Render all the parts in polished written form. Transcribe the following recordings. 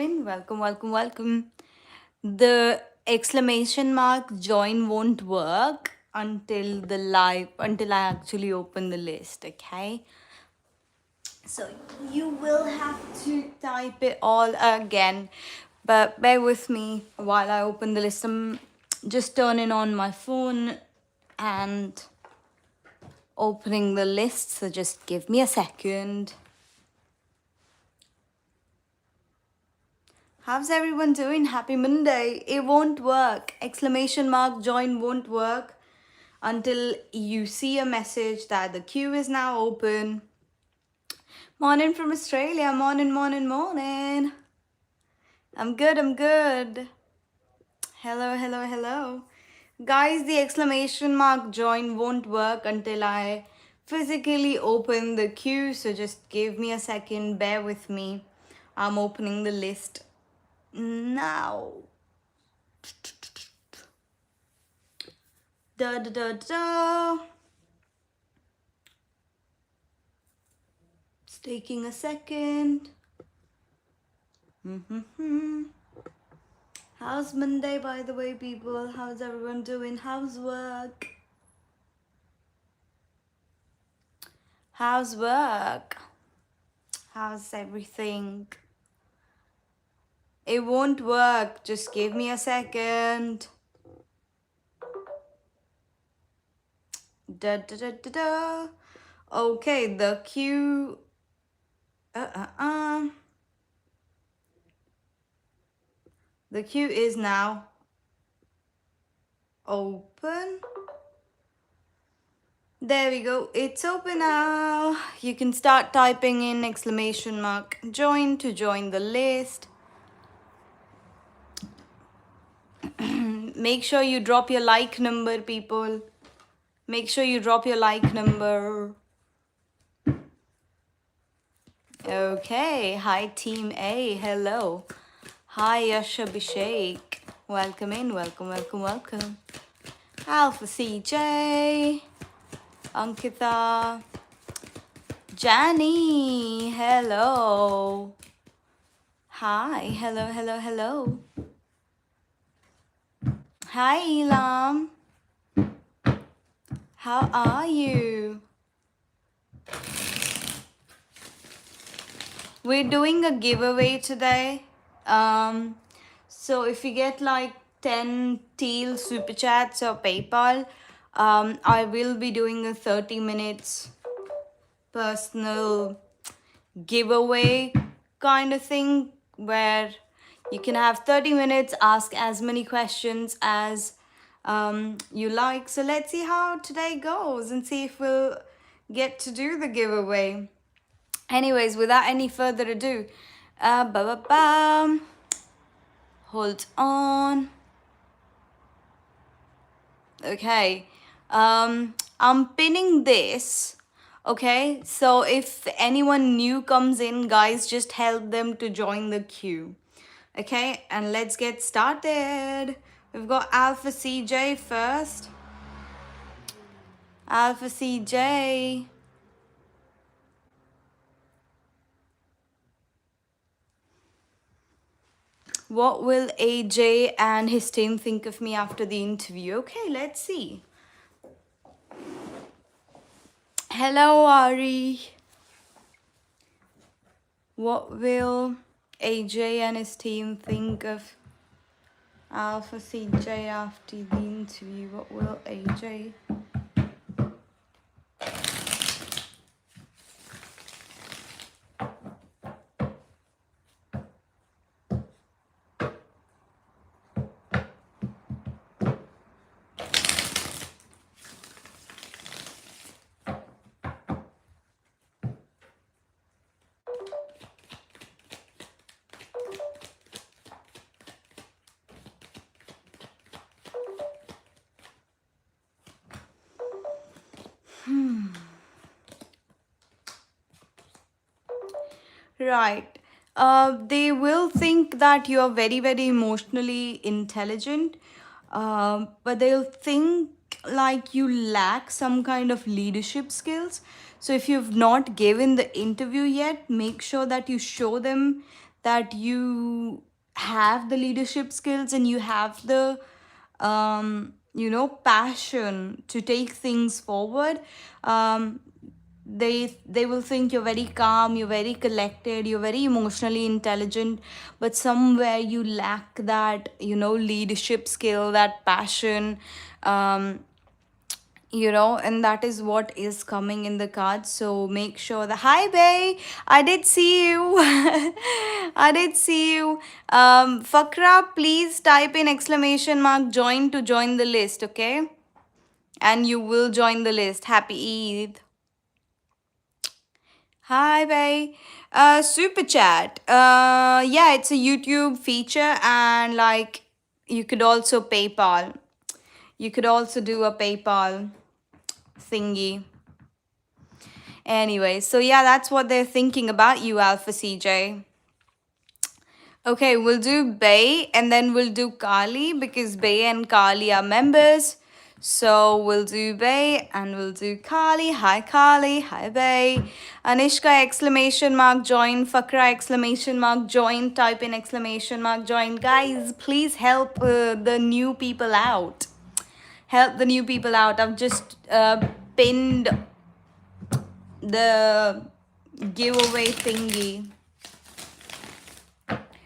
in. Welcome. The exclamation mark join won't work until I actually open the list, okay? So you will have to type it all again. But bear with me while I open the list. I'm just turning on my phone and opening the list, so just give me a second. How's everyone doing? Happy Monday. It won't work. Exclamation mark join won't work until you see a message that the queue is now open. Morning from Australia. Morning. I'm good. Hello. Guys, the exclamation mark join won't work until I physically open the queue. So just give me a second. Bear with me. I'm opening the list now. It's taking a second. How's Monday, by the way, people? How's everyone doing? How's work? How's everything? It won't work. Just give me a second. Okay, the queue. The queue is now open. There we go. It's open now. You can start typing in exclamation mark join to join the list. Make sure you drop your like number, people. Make sure you drop your like number. Okay. Hi, Team A. Hello. Hi, Yasha Abhishek. Welcome in. Welcome. Alpha CJ. Ankita. Janie. Hello. Hi. Hello. Hi, Elam. How are you? We're doing a giveaway today. So if you get like 10 teal super chats or PayPal, I will be doing a 30 minutes personal giveaway kind of thing where you can have 30 minutes, ask as many questions as you like. So let's see how today goes and see if we'll get to do the giveaway. Anyways, without any further ado, hold on. Okay, I'm pinning this. Okay, so if anyone new comes in, guys, just help them to join the queue. Okay, and let's get started. We've got Alpha CJ first. Alpha CJ. What will AJ and his team think of me after the interview? Okay, let's see. Hello, Ari. What will AJ and his team think of Alpha CJ after the interview? What will AJ? Right. They will think that you are very emotionally intelligent, but they'll think like you lack some kind of leadership skills. So if you've not given the interview yet, make sure that you show them that you have the leadership skills and you have the passion to take things forward. um, they will think you're very calm, you're very collected, you're very emotionally intelligent, but somewhere you lack that leadership skill, that passion. And that is what is coming in the cards. So make sure that, hi Bay, I did see you. I did see you. Fakra, please type in exclamation mark join to join the list, okay? And you will join the list. Happy Eid. Hi Bay. Super chat. Yeah, it's a YouTube feature, and like you could also PayPal. You could also do a PayPal thingy. Anyway, so yeah, that's what they're thinking about you, Alpha CJ. Okay, we'll do Bay and then we'll do Kali because Bay and Kali are members. So we'll do Bay and we'll do Kali. Hi Kali, hi Bay. Anishka exclamation mark join. Fakra exclamation mark join. Type in exclamation mark join. Guys, please help the new people out. Help the new people out. I've just pinned the giveaway thingy.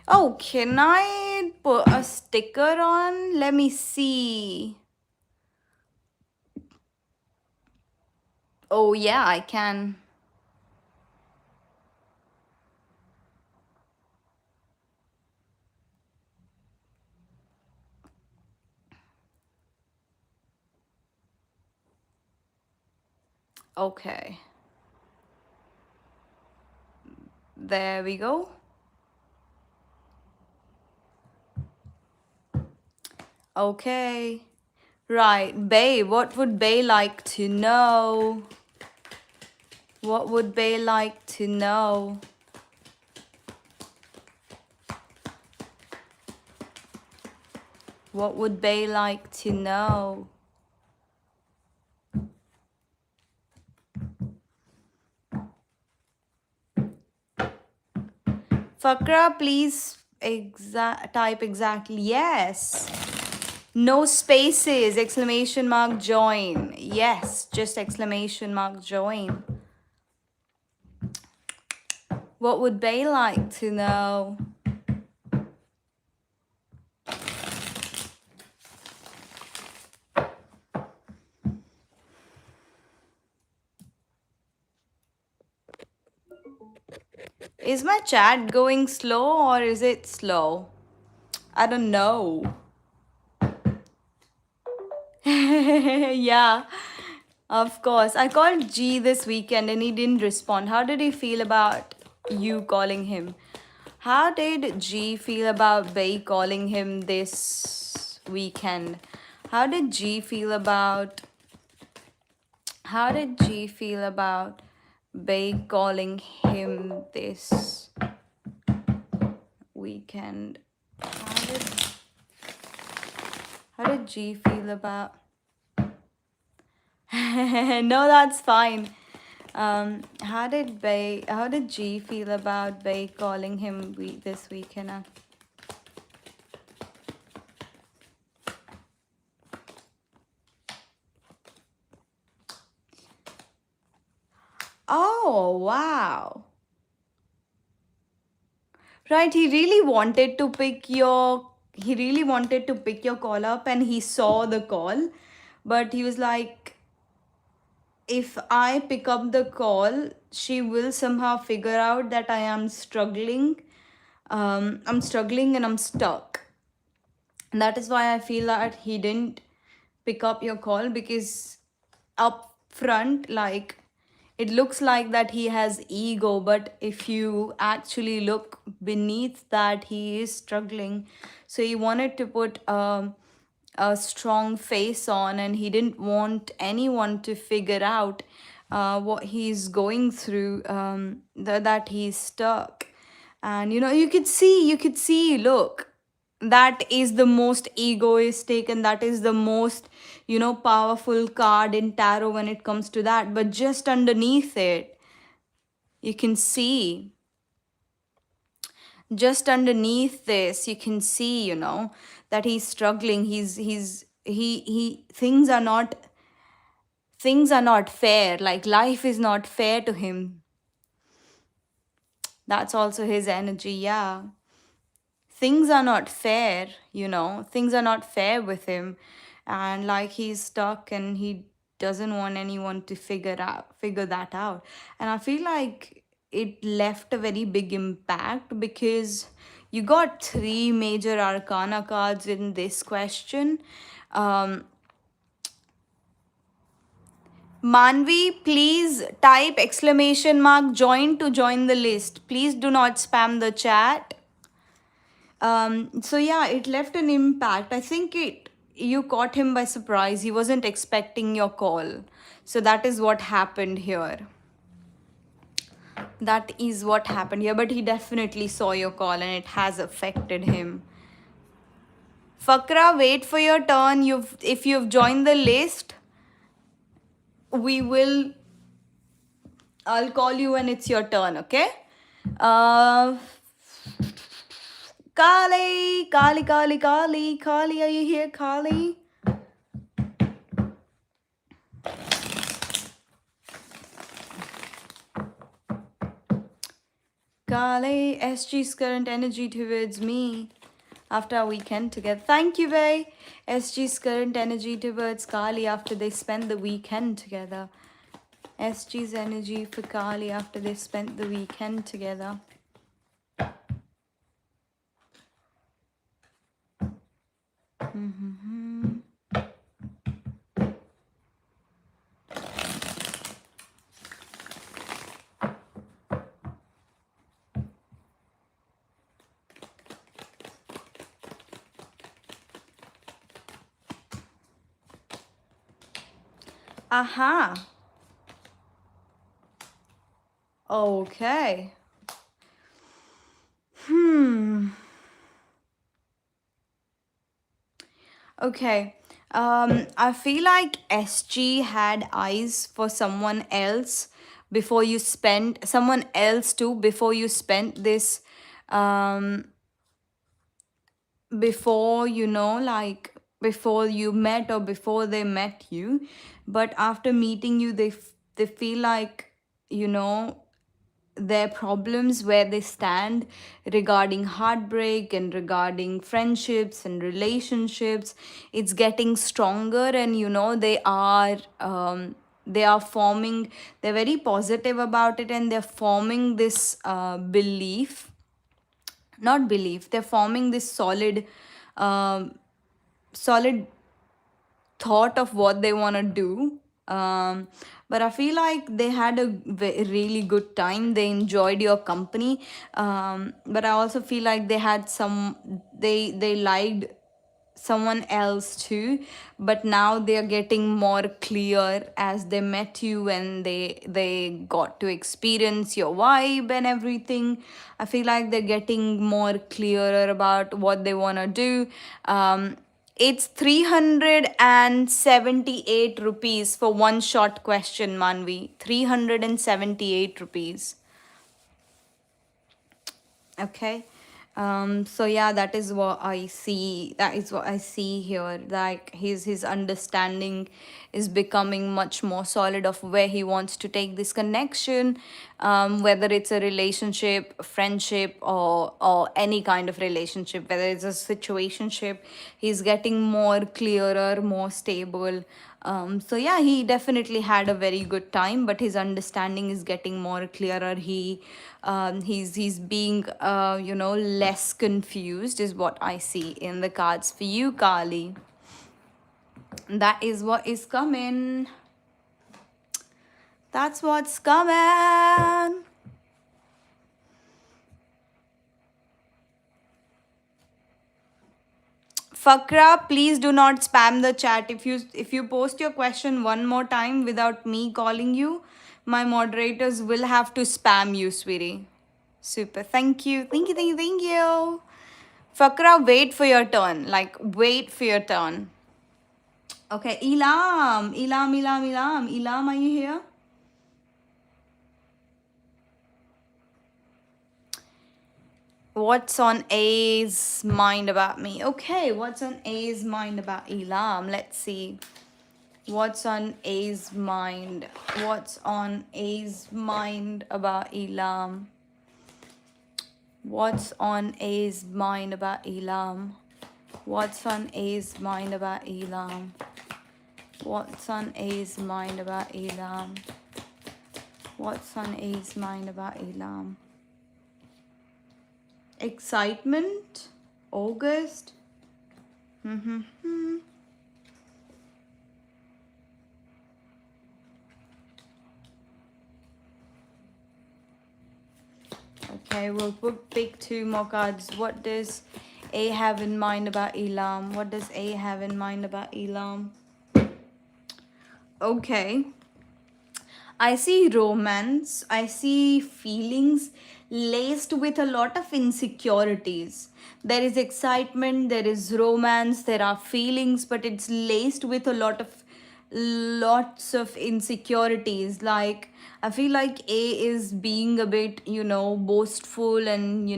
Oh, can I put a sticker on? Let me see. Oh, yeah, I can. Okay. There we go. Okay. Right. Bay, what would Bay like to know? What would Bay like to know? What would Bay like to know? Fakra, please type exactly. Yes. No spaces. Exclamation mark join. Yes, just exclamation mark join. What would Bay like to know? Is my chat going slow or is it slow? I don't know. Yeah, of course. I called G this weekend and he didn't respond. How did he feel about you calling him? How did G feel about Bay calling him this weekend? How did G feel about Bay calling him this weekend? How did G feel about? No, that's fine. How did G feel about Bay calling him this weekend? Oh, wow. Right, he really wanted to pick your call up and he saw the call, but he was like, if I pick up the call, she will somehow figure out that I am struggling. I'm struggling and I'm stuck. And that is why I feel that he didn't pick up your call, because up front, like, it looks like that he has ego, but if you actually look beneath that, he is struggling. So he wanted to put a strong face on, and he didn't want anyone to figure out what he's going through, that he's stuck. And you could see, look, that is the most egoistic and that is the most powerful card in tarot when it comes to that. But just underneath it, you can see just underneath this, you can see, you know, that he's struggling. He things are not fair. Like life is not fair to him. That's also his energy. Yeah, things are not fair, you know, things are not fair with him, and like he's stuck and he doesn't want anyone to figure that out. And I feel like it left a very big impact because you got three major arcana cards in this question. um Manvi, please type exclamation mark join to join the list. Please do not spam the chat. So yeah, it left an impact. I think it you caught him by surprise. He wasn't expecting your call. So that is what happened here. That is what happened here. But he definitely saw your call and it has affected him. Fakra, wait for your turn. If you've joined the list, we will I'll call you when it's your turn, okay? Uh Kali, are you here, Kali? Kali, SG's current energy towards me after our weekend together. Thank you, Vay. SG's current energy towards Kali after they spent the weekend together. SG's energy for Kali after they spent the weekend together. Aha. Okay. Okay. I feel like SG had eyes for someone else before you spent someone else too before you spent this um before, you know, like before you met or before they met you. But after meeting you, they feel like, you know, their problems, where they stand regarding heartbreak and regarding friendships and relationships, it's getting stronger. And you know, they are forming, they're very positive about it, and they're forming this belief, not belief, they're forming this um, solid thought of what they want to do. But I feel like they had a really good time, they enjoyed your company. But I also feel like they had some, they liked someone else too. But now they are getting more clear as they met you and they got to experience your vibe and everything. I feel like they're getting more clearer about what they want to do. It's 378 rupees for one short question, Manvi. 378 rupees. Okay. So yeah, that is what I see. That is what I see here. Like his understanding is becoming much more solid of where he wants to take this connection, whether it's a relationship, friendship, or any kind of relationship, whether it's a situationship. He's getting more clearer, more stable. So yeah, he definitely had a very good time, but his understanding is getting more clearer. He's being you know, less confused is what I see in the cards for you, Kali. That is what is coming. That's what's coming. Fakra, please do not spam the chat. If you post your question one more time without me calling you, my moderators will have to spam you, sweetie. Super. Thank you. Thank you, thank you, thank you. Fakra, wait for your turn. Like, wait for your turn. Okay, Elam, are you here? What's on A's mind about me? Okay, what's on A's mind about Elam? Let's see. What's on A's mind? What's on A's mind about Elam? What's on A's mind about Elam? What's on A's mind about Elam? What's on A's mind about Elam? What's on A's mind about Elam? Excitement? August? Okay, we'll pick two more cards. What does A have in mind about Elam? What does A have in mind about Elam? Okay. I see romance, I see feelings laced with a lot of insecurities. There is excitement, there is romance, there are feelings, but it's laced with a lots of insecurities. Like, I feel like A is being a bit, boastful and,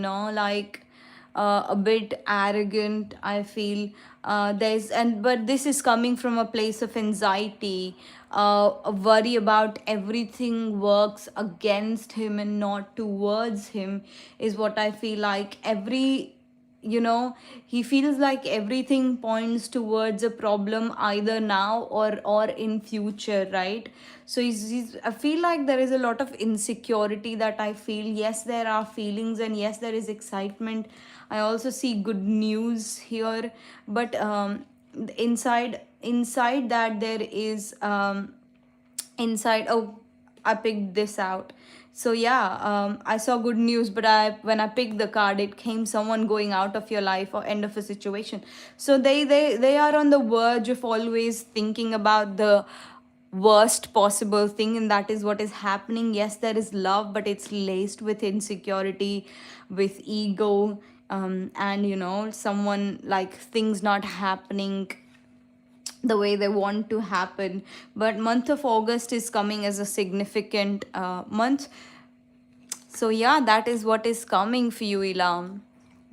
a bit arrogant. I feel but this is coming from a place of anxiety, a worry about everything works against him and not towards him, is what I feel like. He feels like everything points towards a problem either now or in future, right? So I feel like there is a lot of insecurity that I feel. Yes, there are feelings, and yes, there is excitement. I also see good news here, but inside that there is inside. Oh, I picked this out. So yeah, I saw good news, but when I picked the card, it came someone going out of your life or end of a situation. So they are on the verge of always thinking about the worst possible thing, and that is what is happening. Yes, there is love, but it's laced with insecurity, with ego, and someone, like, things not happening the way they want to happen. But month of August is coming as a significant month. So yeah, that is what is coming for you, Elam.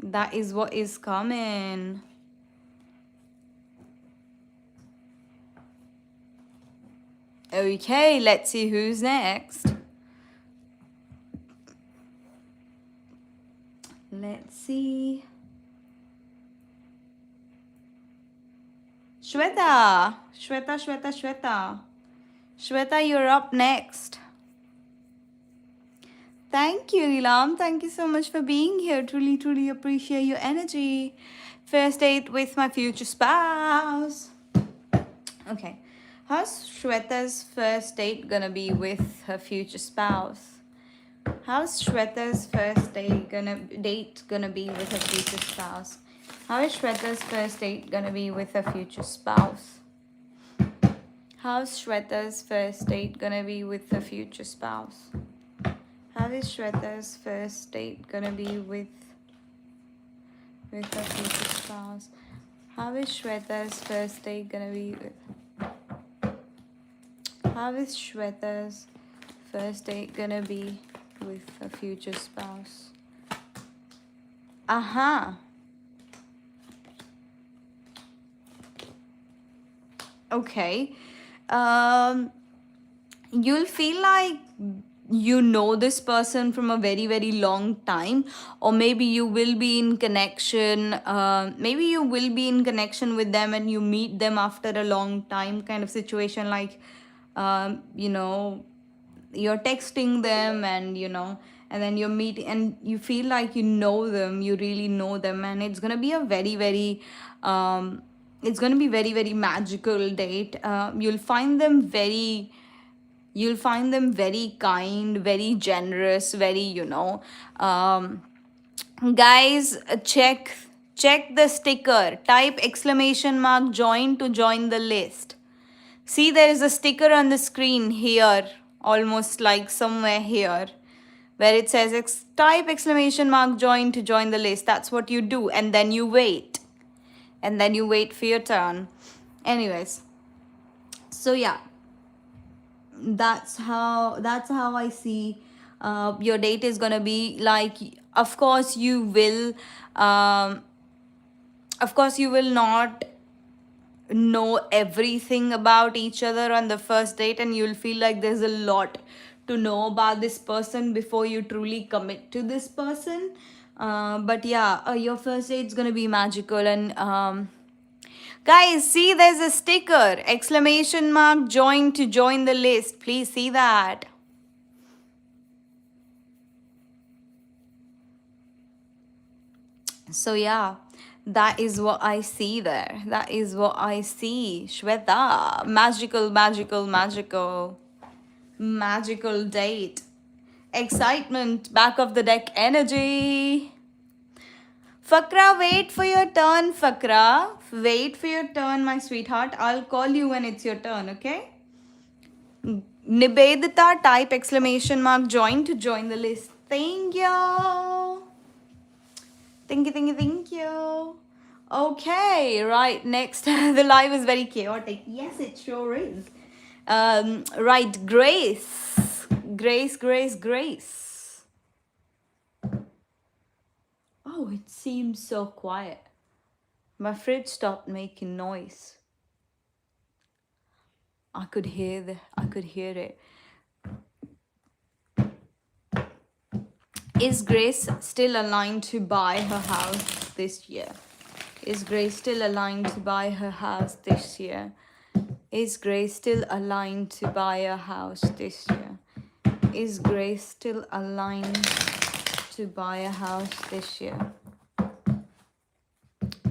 That is what is coming. Okay, let's see who's next. Let's see. Schwatha. Schwatha, you're up next. Thank you, Elam. Thank you so much for being here. Truly, truly appreciate your energy. First date with my future spouse. Okay. How's Shweta's first date gonna be with her future spouse? How's Shweta's first date gonna be with her future spouse? How is Shweta's first date gonna be with her future spouse? How's Shweta's first date gonna be with her future spouse? How is Shweta's first date gonna be with her future spouse? How is Shweta's first date gonna be with? How is Shweta's first date gonna be with a future spouse? Okay. You'll feel like you know this person from a very, very long time, or maybe you will be in connection. Maybe you will be in connection with them and you meet them after a long time, kind of situation. Like, you're texting them, and then you're meeting and you feel like you know them, you really know them, and it's gonna be a very, very it's gonna be very, very magical date. You'll find them very kind, very generous, very, guys, check the sticker, type exclamation mark join to join the list. See, there is a sticker on the screen here, almost like somewhere here, where it says type exclamation mark join to join the list. That's what you do, and then you wait. And then you wait for your turn. Anyways, so yeah, that's how I see your date is gonna be. Like, of course you will um, of course you will not know everything about each other on the first date, and you'll feel like there's a lot to know about this person before you truly commit to this person. But yeah, your first date's gonna be magical. And guys, see, there's a sticker, exclamation mark, join to join the list. Please see that. So yeah, that is what I see there. That is what I see. Shweta, magical, magical, magical, magical date. Excitement, back of the deck energy. Fakra, wait for your turn, Fakra. Wait for your turn, my sweetheart. I'll call you when it's your turn, okay? Nibedita, type exclamation mark, join to join the list. Thank you. Thank you, thank you, thank you. Okay, right, next. The live is very chaotic. Yes, it sure is. Right, Grace. Grace, Grace, Grace. Oh, it seems so quiet. My fridge stopped making noise. I could hear it. Is Grace still aligned to buy her house this year? Is Grace still aligned to buy her house this year? Is Grace still aligned to buy a house this year? Is Grace still aligned to buy a house this year?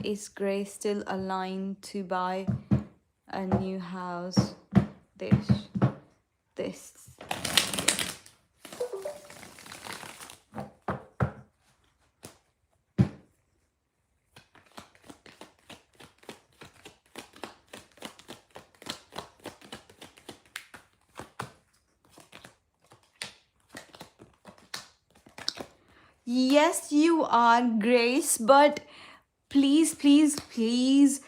Is Grace still aligned to buy a new house this year? Yes, you are, Grace, but please, please, please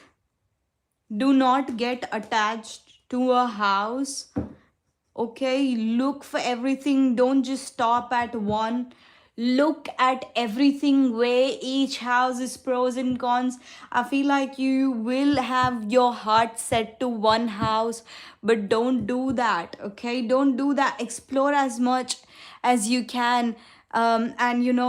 do not get attached to a house. Okay, look for everything. Don't just stop at one. Look at everything, where each house is pros and cons. I feel like you will have your heart set to one house, but don't do that. Okay, don't do that. Explore as much as you can. And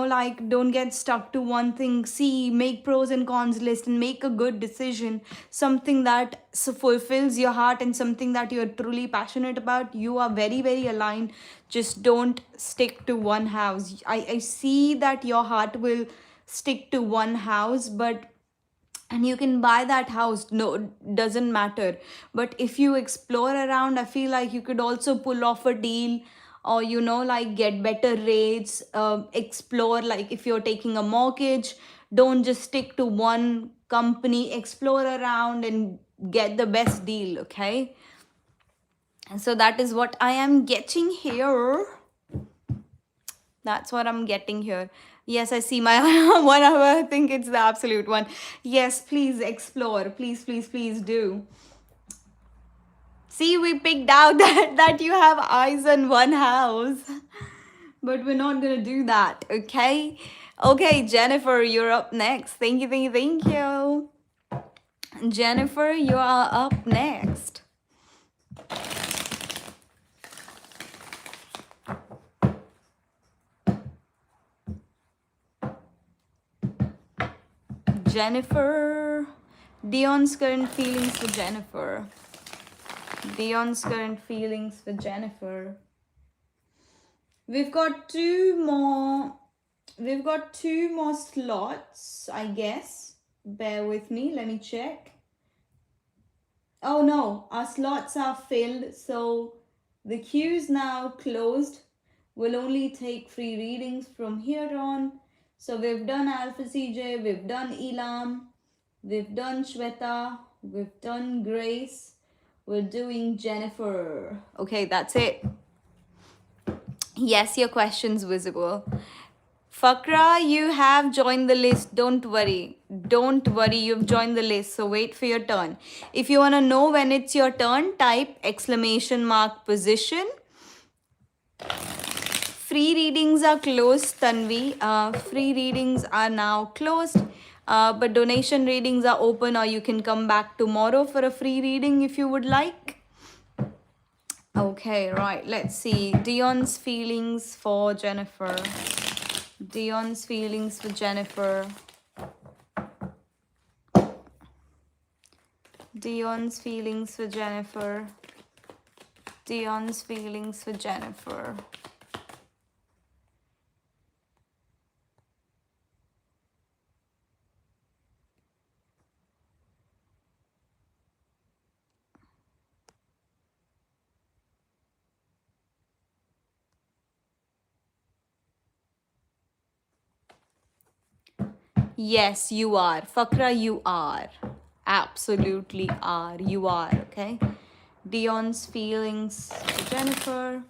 like, don't get stuck to one thing. See, make pros and cons list and make a good decision, something that fulfills your heart and something that you're truly passionate about. You are very, very aligned. Just don't stick to one house. I see that your heart will stick to one house, but and you can buy that house, no, doesn't matter. But if you explore around, I feel like you could also pull off a deal, or like, get better rates. Explore, like, if you're taking a mortgage, don't just stick to one company. Explore around and get the best deal. Okay, and so that is what I am getting here. That's what I'm getting here. Yes, I see my 1 hour. I think it's the absolute one. Yes, please explore. Please, please, please do. See, we picked out that you have eyes on one house. But we're not going to do that, okay? Okay, Jennifer, you're up next. Thank you, thank you, thank you. Jennifer, you are up next. Jennifer. Dion's current feelings for Jennifer. Dion's current feelings for Jennifer. We've got two more slots, I guess. Bear with me, let me check. Oh no, our slots are filled, so the queue is now closed. We'll only take free readings from here on. So we've done Alpha CJ, we've done Elam, we've done Schwatha, we've done Grace, we're doing Jennifer. Okay, that's it. Yes, your question's visible. Fakra, you have joined the list. Don't worry. Don't worry, you've joined the list. So wait for your turn. If you want to know when it's your turn, type exclamation mark position. Free readings are closed, Tanvi. Free readings are now closed. But donation readings are open, or you can come back tomorrow for a free reading if you would like. Okay, right. Let's see. Dion's feelings for Jennifer. Dion's feelings for Jennifer. Dion's feelings for Jennifer. Dion's feelings for Jennifer. Yes, you are. Fakra, you are. Absolutely are. You are, okay? Dion's feelings for Jennifer.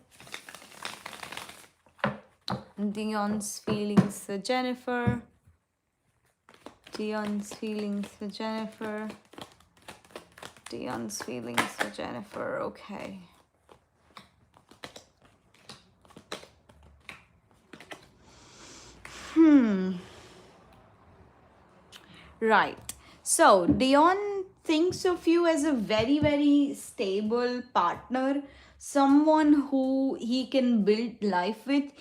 Dion's feelings for Jennifer. Dion's feelings for Jennifer. Dion's feelings for Jennifer. Okay. Right. So, Dion thinks of you as a very, very stable partner, someone who he can build life with.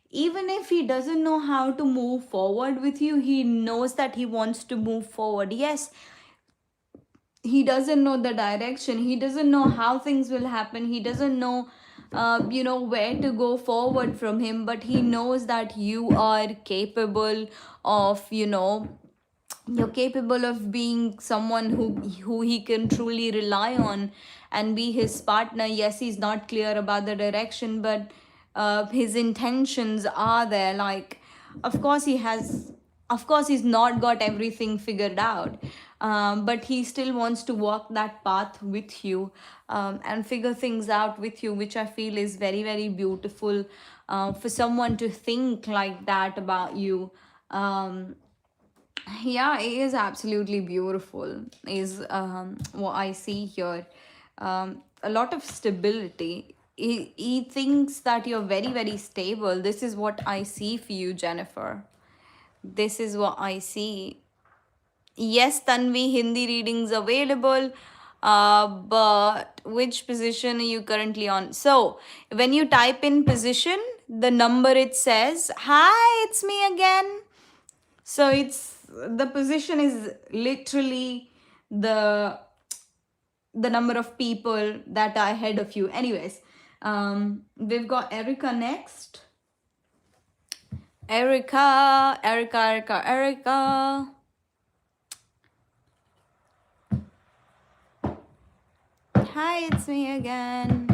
Even if he doesn't know how to move forward with you, he knows that he wants to move forward. Yes, he doesn't know the direction, he doesn't know how things will happen, he doesn't know where to go forward from him, but he knows that you are capable of you're capable of being someone who he can truly rely on and be his partner. Yes, he's not clear about the direction, but his intentions are there. Like, of course he has, of course he's not got everything figured out, but he still wants to walk that path with you, and figure things out with you, which I feel is very, very beautiful, for someone to think like that about you. Yeah, it is absolutely beautiful, is what I see here. A lot of stability. He thinks that you're very, very stable. This is what I see for you, Jennifer. This is what I see. Yes, Tanvi, Hindi readings available. But which position are you currently on? So, when you type in position, the number it says, "Hi, it's me again." So it's the position is literally the the number of people that are ahead of you. Anyways, we've got Erica next. Erica, Erica, Erica, Erica. Hi, it's me again.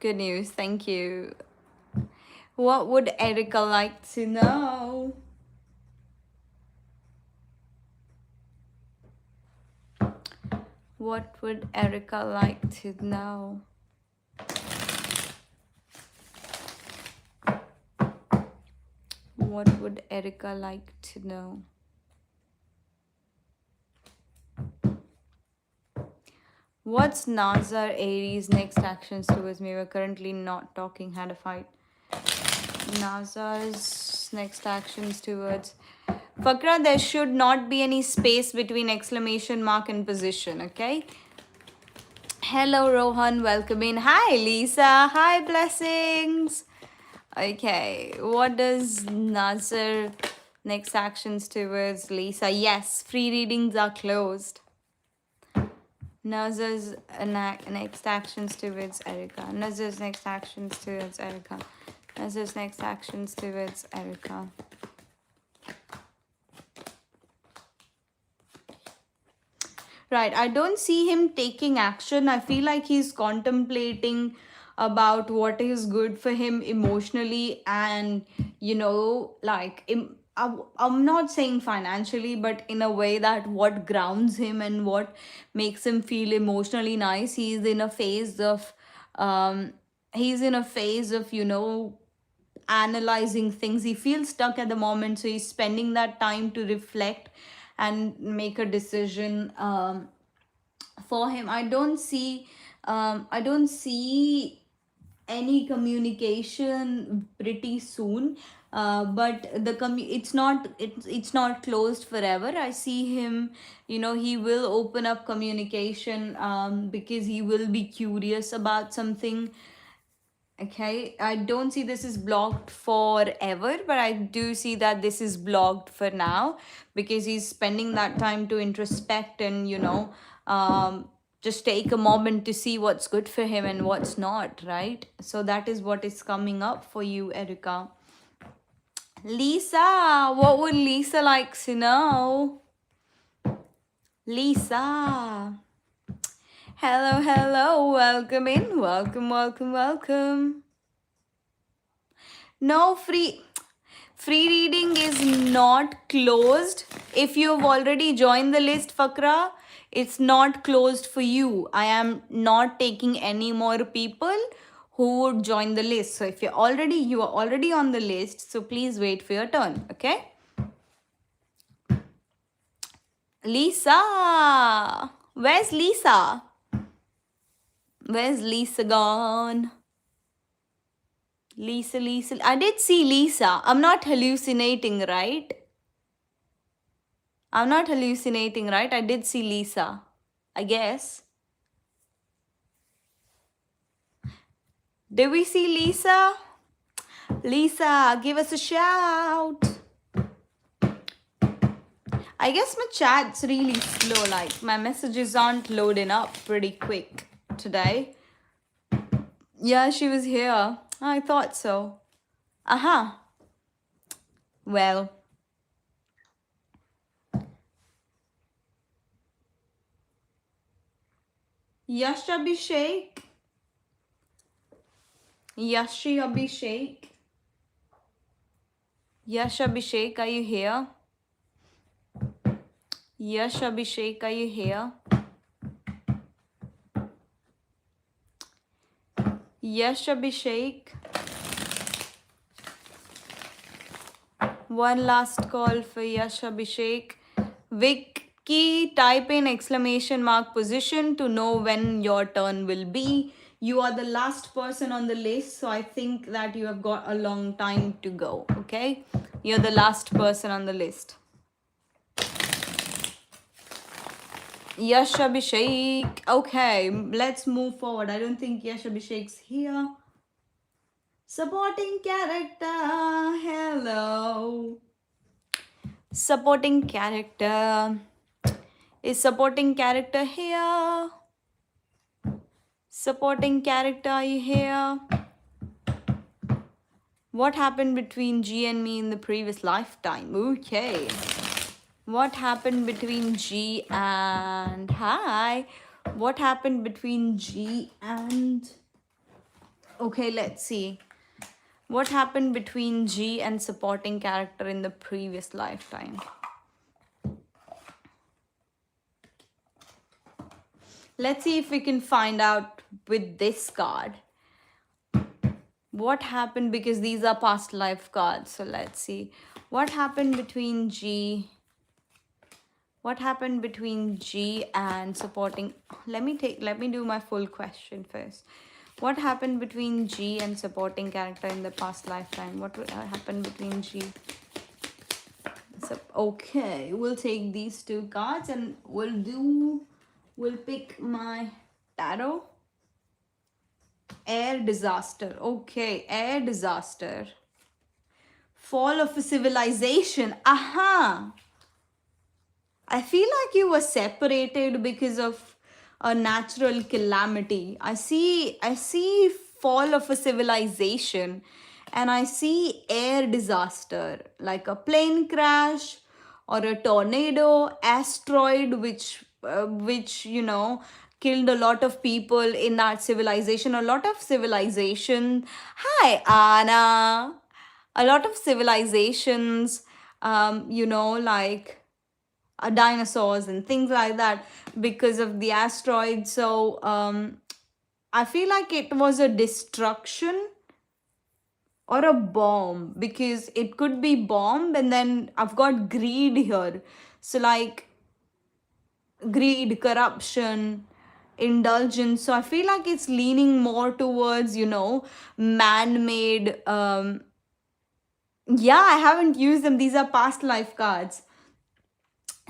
Good news, thank you. What would Erica like to know? What would Erica like to know? What would Erica like to know? What's Nazar Aries' next actions towards me? We're currently not talking, had a fight. Nazar's next actions towards Fakra, there should not be any space between exclamation mark and position, okay? Hello Rohan, welcome in. Hi Lisa, hi Blessings. Okay, what does Nazar next actions towards Lisa? Yes, free readings are closed. Nazar's next actions towards Erica. Nazar's next actions towards Erica. Nazar's next actions towards Erica. Right, I don't see him taking action. I feel like he's contemplating about what is good for him emotionally, and I'm not saying financially, but in a way that what grounds him and what makes him feel emotionally nice. He's in a phase of analyzing things. He feels stuck at the moment, so he's spending that time to reflect and make a decision, for him. I don't see any communication pretty soon. But it's not closed forever. I see him, he will open up communication, because he will be curious about something. Okay, I don't see this is blocked forever, but I do see that this is blocked for now, because he's spending that time to introspect and, just take a moment to see what's good for him and what's not, right? So that is what is coming up for you, Erica. Lisa, what would Lisa like to know? Lisa. Hello, hello, welcome in, welcome, welcome, welcome. No, free reading is not closed. If you've already joined the list, Fakra, it's not closed for you. I am not taking any more people who would join the list. So if you are already on the list, so please wait for your turn, okay? Lisa, where's Lisa? Where's Lisa gone? Lisa. I did see Lisa. I'm not hallucinating, right? I did see Lisa, I guess. Did we see Lisa? Lisa, give us a shout. I guess my chat's really slow. Like, my messages aren't loading up pretty quick today. Yeah, she was here. I thought so. Aha. Well. Yash Abhishek. Yashi Abhishek. Yash Abhishek, are you here? Yash Abhishek, are you here? Yash Abhishek. One last call for Yash Abhishek. Vicky, type in ! position to know when your turn will be. You are the last person on the list, so I think that you have got a long time to go, okay? You're the last person on the list. Yash Abhishek. Okay, let's move forward. I don't think Yash Abhishek's here. Supporting character. Hello. Supporting character. Is supporting character here? Supporting character, are you here? What happened between G and me in the previous lifetime? Okay. What happened between G and... Hi. What happened between G and... Okay, let's see. What happened between G and supporting character in the previous lifetime? Let's see if we can find out with this card. What happened, because these are past life cards. So let's see. What happened between G? What happened between G and supporting? Let me do my full question first. What happened between G and supporting character in the past lifetime? What happened between G? So, okay, we'll take these two cards and we'll pick my tarot. Air disaster. Okay, air disaster. Fall of a civilization. Aha! I feel like you were separated because of a natural calamity. I see fall of a civilization, and I see air disaster, like a plane crash or a tornado, asteroid which killed a lot of people in that civilization. A lot of civilization. Hi, Anna. A lot of civilizations, like dinosaurs and things like that, because of the asteroid. So I feel like it was a destruction or a bomb, because it could be bomb, and then I've got greed here. So like greed, corruption, indulgence. So I feel like it's leaning more towards, man-made. Yeah, I haven't used them. These are past life cards.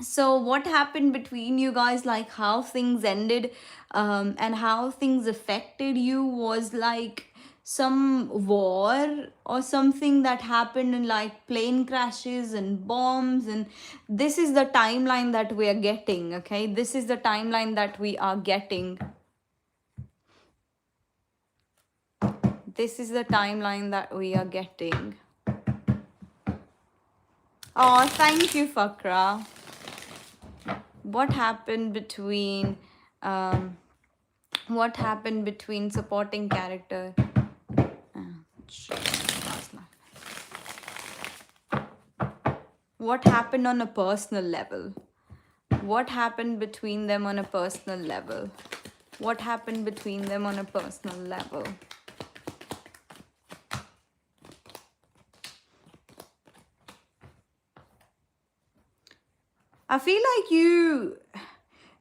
So what happened between you guys, like how things ended, and how things affected you, was like some war or something that happened, in like plane crashes and bombs. And this is the timeline that we are getting. Okay, this is the timeline that we are getting. This is the timeline that we are getting. Oh, thank you, Fakra. What happened between what happened between supporting character? What happened on a personal level? What happened between them on a personal level? What happened between them on a personal level? I feel like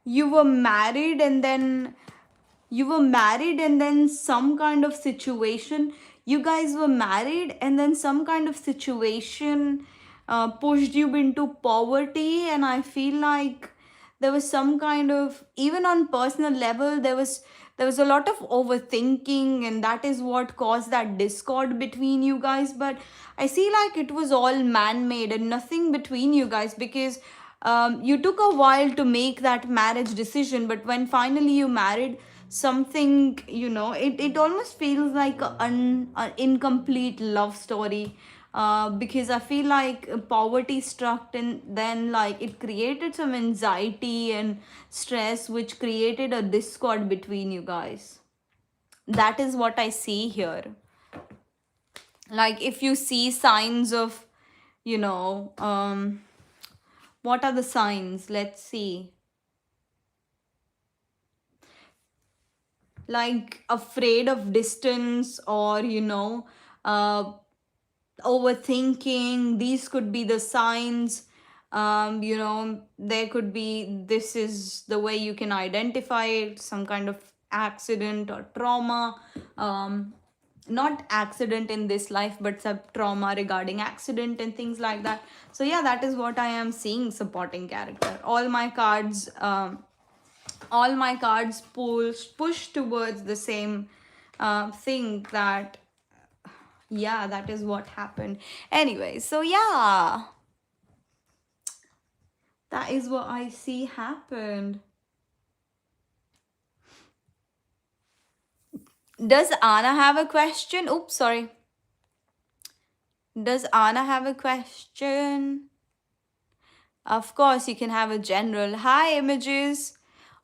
you were married, and then some kind of situation, you guys were married, and then some kind of situation pushed you into poverty. And I feel like there was some kind of, even on personal level, there was a lot of overthinking, and that is what caused that discord between you guys. But I see like it was all man-made and nothing between you guys, because you took a while to make that marriage decision. But when finally you married, something, it almost feels like an incomplete love story, because I feel like poverty struck, and then like it created some anxiety and stress, which created a discord between you guys. That is what I see here. Like if you see signs of, what are the signs? Let's see. Like afraid of distance, or uh overthinking. These could be the signs. There could be, this is the way you can identify it, some kind of accident or trauma. Not accident in this life, but some trauma regarding accident and things like that. So yeah, that is what I am seeing. Supporting character, all my cards push towards the same thing, that yeah, that is what happened. Anyway, so yeah, that is what I see happened. Does Anna have a question? Oops, sorry. Does Anna have a question? Of course, you can have a general. Hi, images.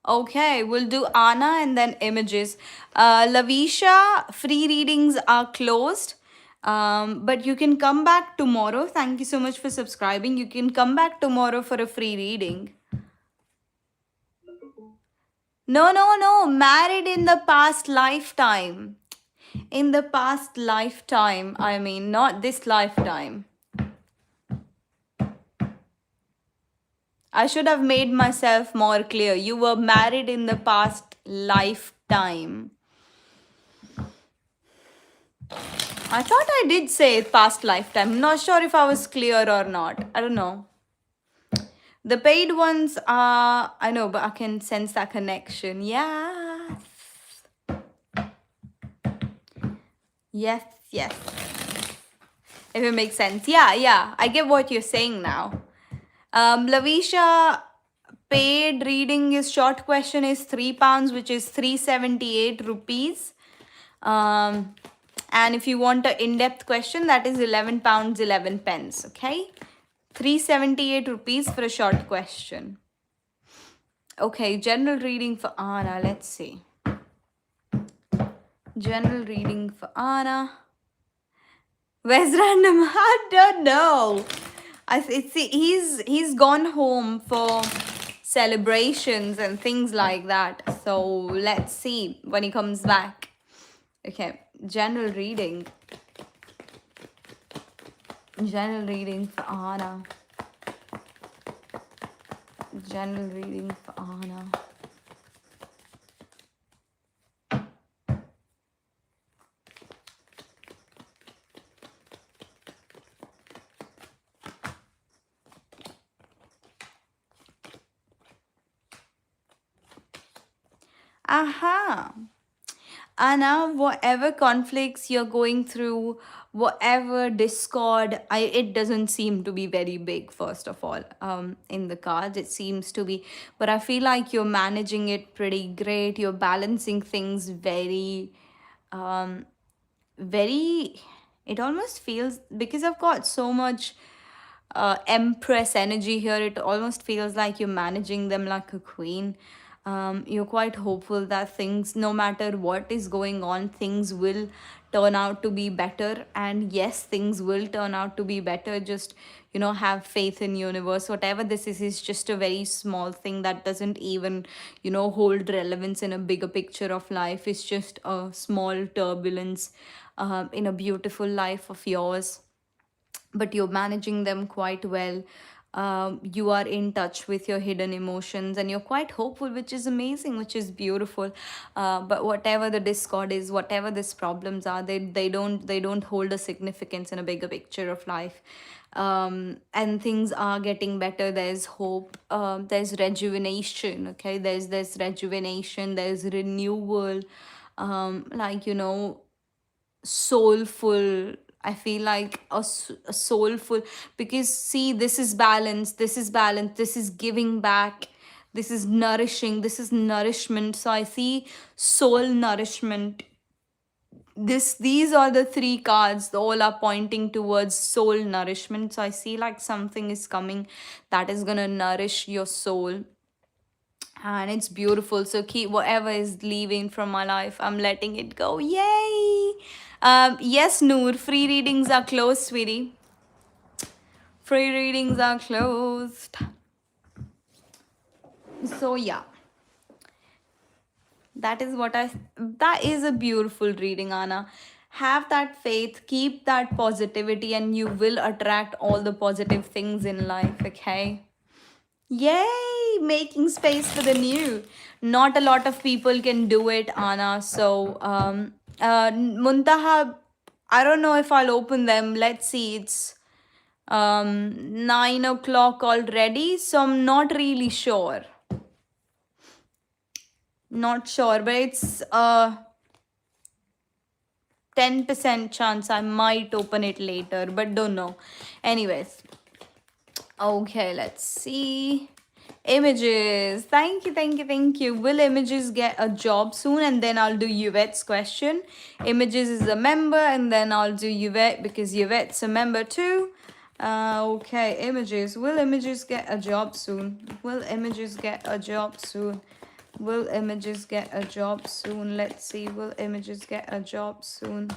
Okay, we'll do Anna and then images. Lavisha, free readings are closed. But you can come back tomorrow. Thank you so much for subscribing. You can come back tomorrow for a free reading. No, no, no. Married in the past lifetime. In the past lifetime. I mean, not this lifetime. I should have made myself more clear. You were married in the past lifetime. I thought I did say past lifetime. I'm not sure if I was clear or not. I don't know. The paid ones are, I know, but I can sense that connection. Yeah. Yes, yes. If it makes sense. Yeah, yeah. I get what you're saying now. Lavisha, paid reading is short question is £3, which is 378 rupees. And if you want an in-depth question, that is £11 11 pence. Okay, 378 rupees for a short question. Okay, general reading for Anna. Let's see. General reading for Anna. Where's random? I don't know. He's gone home for celebrations and things like that. So let's see when he comes back. Okay, general reading. General reading for Anna. General reading for Anna. Aha. Anna, whatever conflicts you're going through, whatever discord, it doesn't seem to be very big, first of all, in the cards. It seems to be, but I feel like you're managing it pretty great. You're balancing things um, very, it almost feels, because I've got so much empress energy here, it almost feels like you're managing them like a queen. You're quite hopeful that things, no matter what is going on, things will turn out to be better. And yes, things will turn out to be better. Just, have faith in universe. Whatever this is just a very small thing that doesn't even, hold relevance in a bigger picture of life. It's just a small turbulence in a beautiful life of yours, but you're managing them quite well. You are in touch with your hidden emotions and you're quite hopeful, which is amazing, which is beautiful. But whatever the discord is, whatever these problems are, they don't hold a significance in a bigger picture of life. And things are getting better. There's hope. There's rejuvenation. Okay, there's rejuvenation. There's renewal. Like, soulful. I feel like a soulful, because see, this is balance, this is balance, this is giving back, this is nourishing, this is nourishment. So I see soul nourishment. These are the three cards, all are pointing towards soul nourishment. So I see like something is coming that is going to nourish your soul, and it's beautiful. So keep whatever is leaving from my life, I'm letting it go. Yay. Yes, Noor, free readings are closed, sweetie. Free readings are closed. So yeah, that is a beautiful reading, Anna. Have that faith, keep that positivity, and you will attract all the positive things in life. Okay. Yay! Making space for the new. Not a lot of people can do it, Anna. So, Muntaha, I don't know if I'll open them. Let's see. It's 9 o'clock already, so I'm not really sure. Not sure, but it's 10% chance I might open it later, but don't know. Anyways, okay, let's see. Images. Thank you, thank you, thank you. Will Images get a job soon? And then I'll do Yvette's question. Images is a member, and then I'll do Yvette because Yvette's a member too. Okay, Images. Will Images get a job soon? Will Images get a job soon? Will Images get a job soon? Let's see. Will Images get a job soon?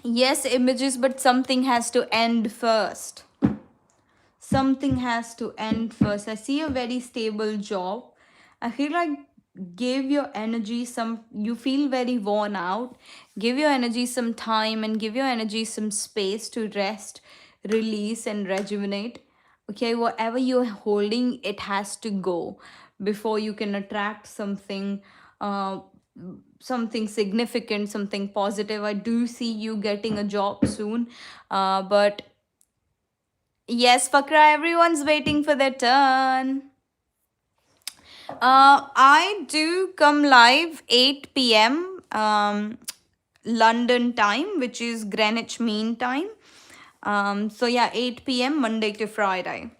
Yes, Images, but something has to end first. Something has to end first. I see a very stable job. I feel like give your energy some, you feel very worn out. Give your energy some time and give your energy some space to rest, release, and rejuvenate. Okay, whatever you're holding, it has to go before you can attract something. Something significant, something positive. I do see you getting a job soon, but yes, Fakra, everyone's waiting for their turn. I do come live 8 p.m. London time, which is Greenwich Mean Time. So yeah, 8 p.m. Monday to Friday.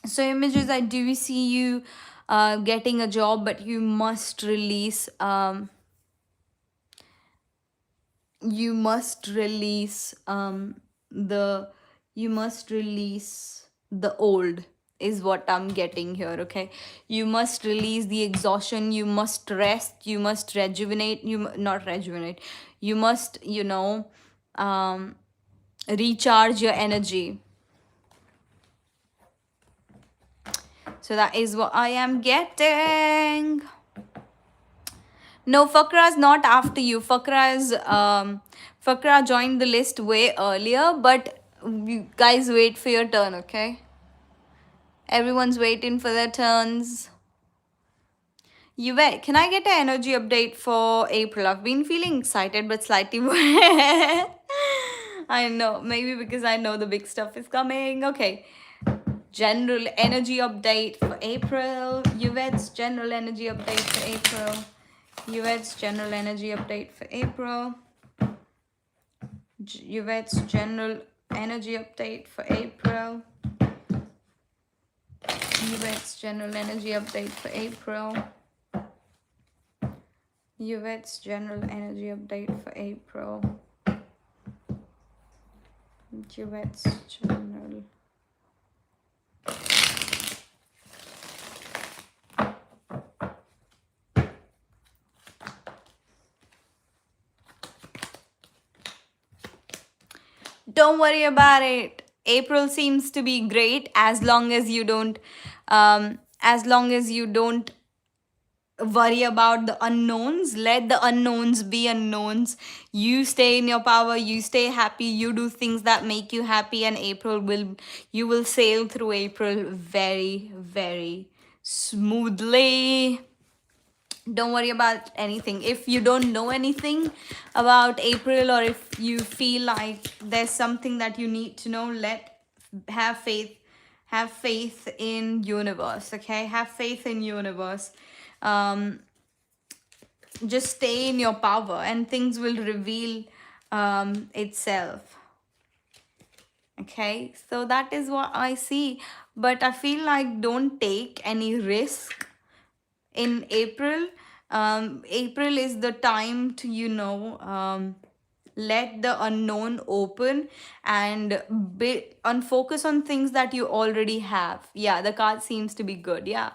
So Images, I do see you getting a job, but you must release you must release the you must release the old, is what I'm getting here. Okay, you must release the exhaustion, you must rest, you must rejuvenate, not rejuvenate, you must recharge your energy. So that is what I am getting. No, Fakra is not after you. Fakra joined the list way earlier, but you guys wait for your turn, okay? Everyone's waiting for their turns. Yvette, can I get an energy update for April? I've been feeling excited but slightly I know, maybe because I know the big stuff is coming. Okay. general energy update for April. Yvette's general energy update for April. Yvette's general energy update for April. Yvette's general energy update for April. Yvette's general energy update for April. Yvette's general energy update for April. Yvette's general. Don't worry about it. April seems to be great as long as you don't worry about the unknowns. Let the unknowns be unknowns. You stay in your power, you stay happy, you do things that make you happy, and you will sail through April very, very smoothly. Don't worry about anything. If you don't know anything about April, or if you feel like there's something that you need to know, have faith in universe. Okay, have faith in universe. Just stay in your power and things will reveal itself. Okay, so that is what I see. But I feel like don't take any risk in April. April is the time to, let the unknown open and focus on things that you already have. Yeah, the card seems to be good. Yeah.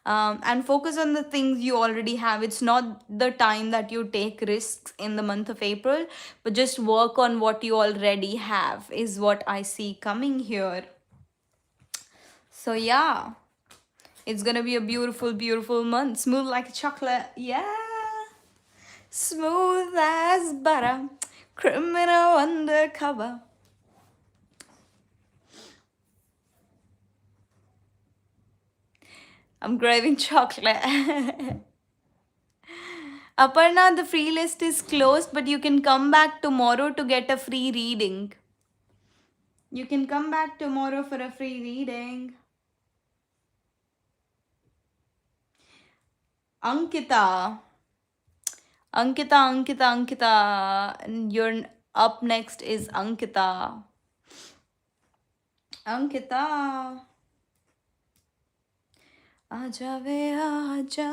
And focus on the things you already have. It's not the time that you take risks in the month of April, but just work on what you already have, is what I see coming here. So, yeah. It's gonna be a beautiful, beautiful month. Smooth like chocolate. Yeah. Smooth as butter. Criminal undercover. I'm craving chocolate. Aparna, the free list is closed, but you can come back tomorrow to get a free reading. You can come back tomorrow for a free reading. Ankita. You're up next is Ankita. Ankita. आजा वे आजा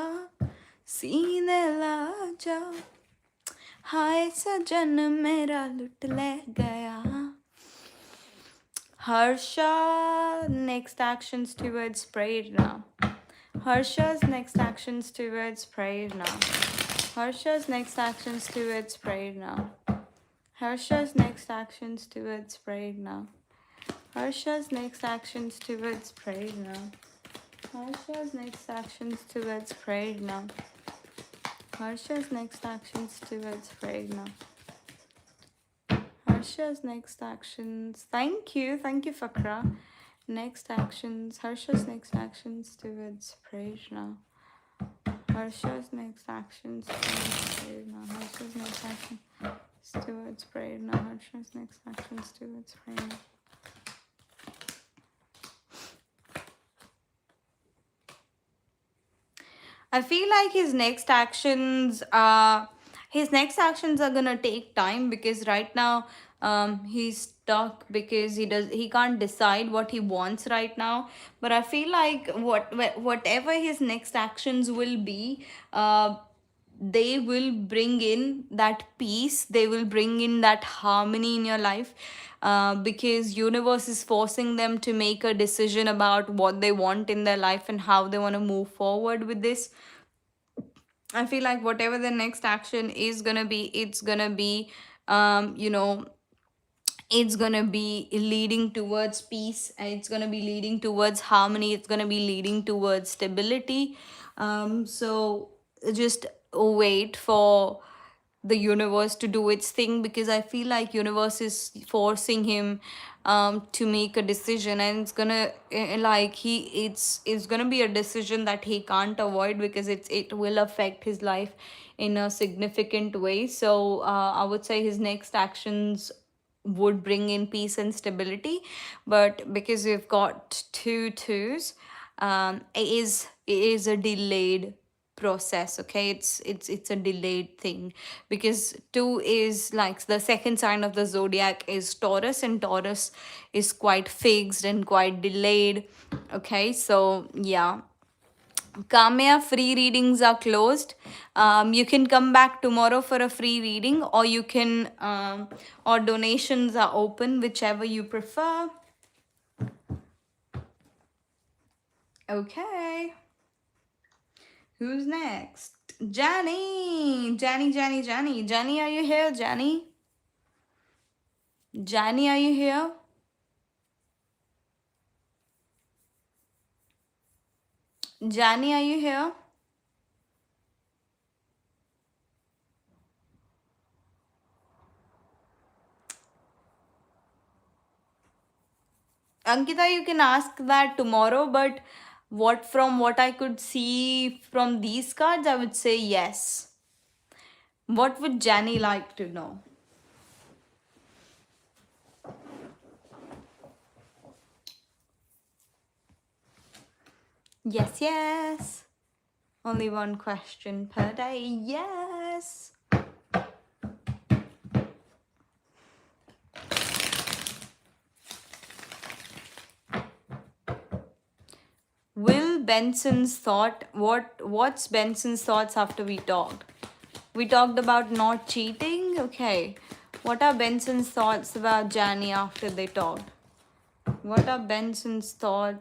सीने लाजा हाय सजन मेरा लुट ले गया. Harsha, next actions towards Prerna. Harsha's next actions towards Prerna. Harsha's next actions towards Prerna. Harsha's next actions towards Prerna. Harsha's next actions towards Prerna. Harsha's next actions towards Prerna. Harsha's next actions towards Prerna. Harsha's next actions. Thank you, Fakra. Next actions. Harsha's next actions towards Prerna. Harsha's next actions towards Prerna. Harsha's next actions towards Prerna. Harsha's next actions towards Prerna. I feel like his next actions are gonna take time, because right now he's stuck because he can't decide what he wants right now. But I feel like whatever his next actions will be, they will bring in that peace, they will bring in that harmony in your life, because universe is forcing them to make a decision about what they want in their life and how they want to move forward with this. I feel like whatever the next action is gonna be, it's gonna be it's gonna be leading towards peace, and it's gonna be leading towards harmony, it's gonna be leading towards stability. So just wait for the universe to do its thing, because I feel like universe is forcing him to make a decision, and it's gonna it's gonna be a decision that he can't avoid, because it will affect his life in a significant way. So I would say his next actions would bring in peace and stability. But because we've got two twos, it is a delayed process. Okay, it's a delayed thing, because two is like the second sign of the zodiac is Taurus, and Taurus is quite fixed and quite delayed. Okay, so yeah. Kamya, free readings are closed. You can come back tomorrow for a free reading, or you can, or donations are open, whichever you prefer. Okay. Who's next? Janie. Janie, are you here? Janie, are you here? Janie, are you here? Ankita, you can ask that tomorrow, but from what I could see from these cards, I would say yes. What would Janie like to know? Yes, yes. Only one question per day. Yes. Will Benson's thought what's Benson's thoughts after we talked? We talked about not cheating. Okay. What are Benson's thoughts about Janie after they talked? What are Benson's thoughts?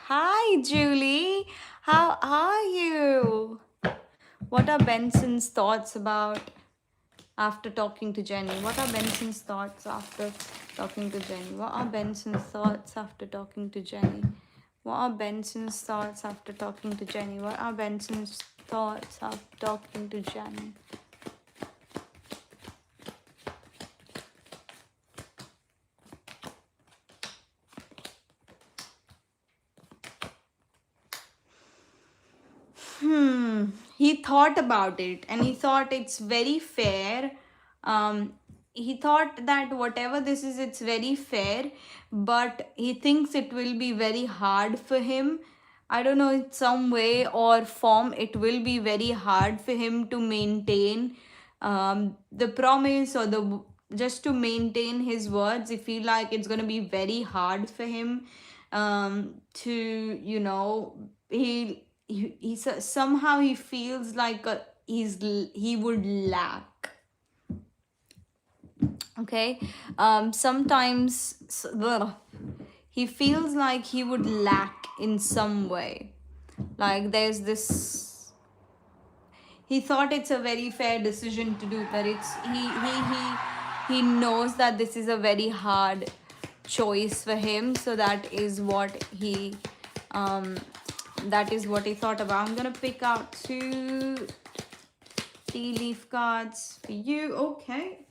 Hi, Julie. How are you? What are Benson's thoughts about after talking to Jenny? What are Benson's thoughts after talking to Jenny? What are Benson's thoughts after talking to Jenny? What are Benson's thoughts after talking to Jenny? What are Benson's thoughts after talking to Jenny? He thought about it, and he thought it's very fair. He thought that whatever this is, it's very fair, but he thinks it will be very hard for him. I don't know, in some way or form, it will be very hard for him to maintain the promise, or the just to maintain his words. I feel like it's going to be very hard for him to, somehow he feels like he would lack. Okay. Sometimes he feels like he would lack in some way. Like there's this. He thought it's a very fair decision to do, but he knows that this is a very hard choice for him. So that is what he thought about. I'm gonna pick out two tea leaf cards for you. Okay.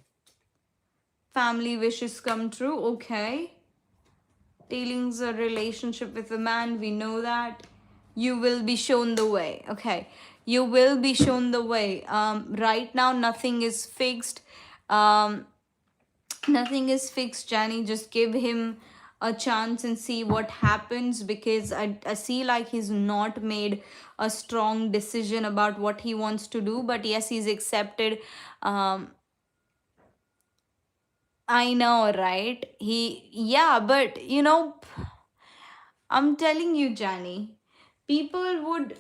Family wishes come true. Okay. Dealings a relationship with a man. We know that. You will be shown the way. Okay. You will be shown the way. Right now, nothing is fixed. Nothing is fixed, Janie. Just give him a chance and see what happens, because I see like he's not made a strong decision about what he wants to do. But yes, he's accepted. I know, right? Yeah, but I'm telling you, Janie, people would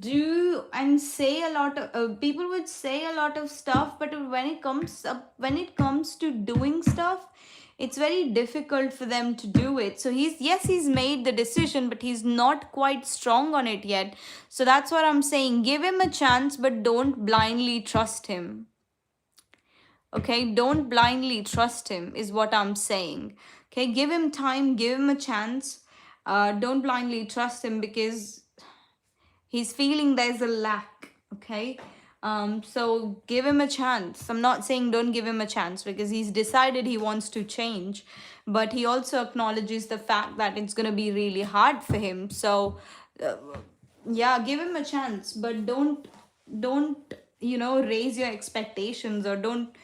do and say a lot of people would say a lot of stuff, but when it comes to doing stuff, it's very difficult for them to do it. So he's made the decision, but he's not quite strong on it yet. So that's what I'm saying. Give him a chance, but don't blindly trust him. Okay, don't blindly trust him is what I'm saying. Okay, give him time, give him a chance. Don't blindly trust him, because he's feeling there's a lack. Okay, so give him a chance. I'm not saying don't give him a chance, because he's decided he wants to change, but he also acknowledges the fact that it's going to be really hard for him. So yeah, give him a chance, but don't raise your expectations, or don't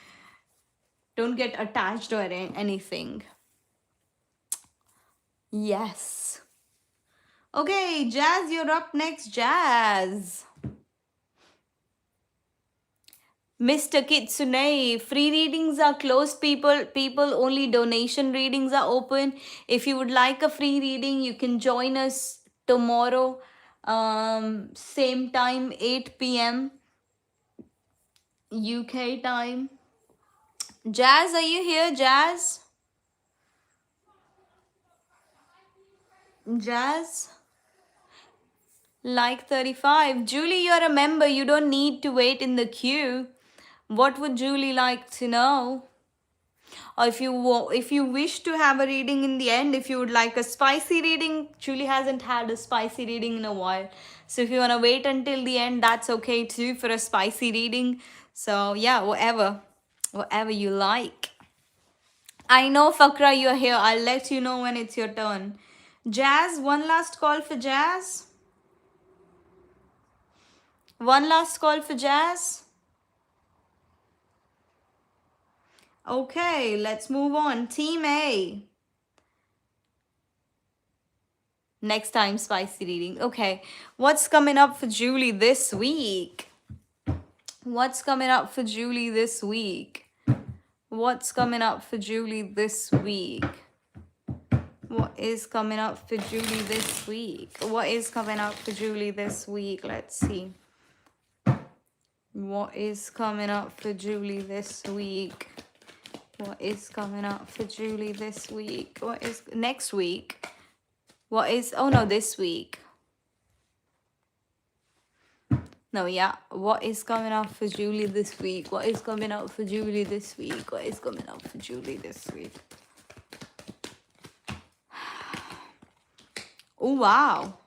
Don't get attached or anything. Yes. Okay, Jazz, you're up next, Jazz. Mr. Kitsune, free readings are closed, people. Only donation readings are open. If you would like a free reading, you can join us tomorrow, same time, 8 p.m. UK time. Jazz, are you here, Jazz? Jazz? Like 35. Julie, you're a member. You don't need to wait in the queue. What would Julie like to know? Or if you wish to have a reading in the end, if you would like a spicy reading, Julie hasn't had a spicy reading in a while. So if you want to wait until the end, that's okay too for a spicy reading. So yeah, whatever you like. I know, Fakra, you're here. I'll let you know when it's your turn. Jazz, one last call for Jazz. One last call for Jazz. Okay, let's move on. Team A. Next time, spicy reading. Okay, what's coming up for Julie this week? What's coming up for Julie this week? What's coming up for Julie this week? What is coming up for Julie this week? What is coming up for Julie this week? Let's see. What is coming up for Julie this week? What is coming up for Julie this week? What is next week? What is, oh no, this week. No, yeah. What is coming up for Julie this week? What is coming up for Julie this week? What is coming up for Julie this week? Oh, wow.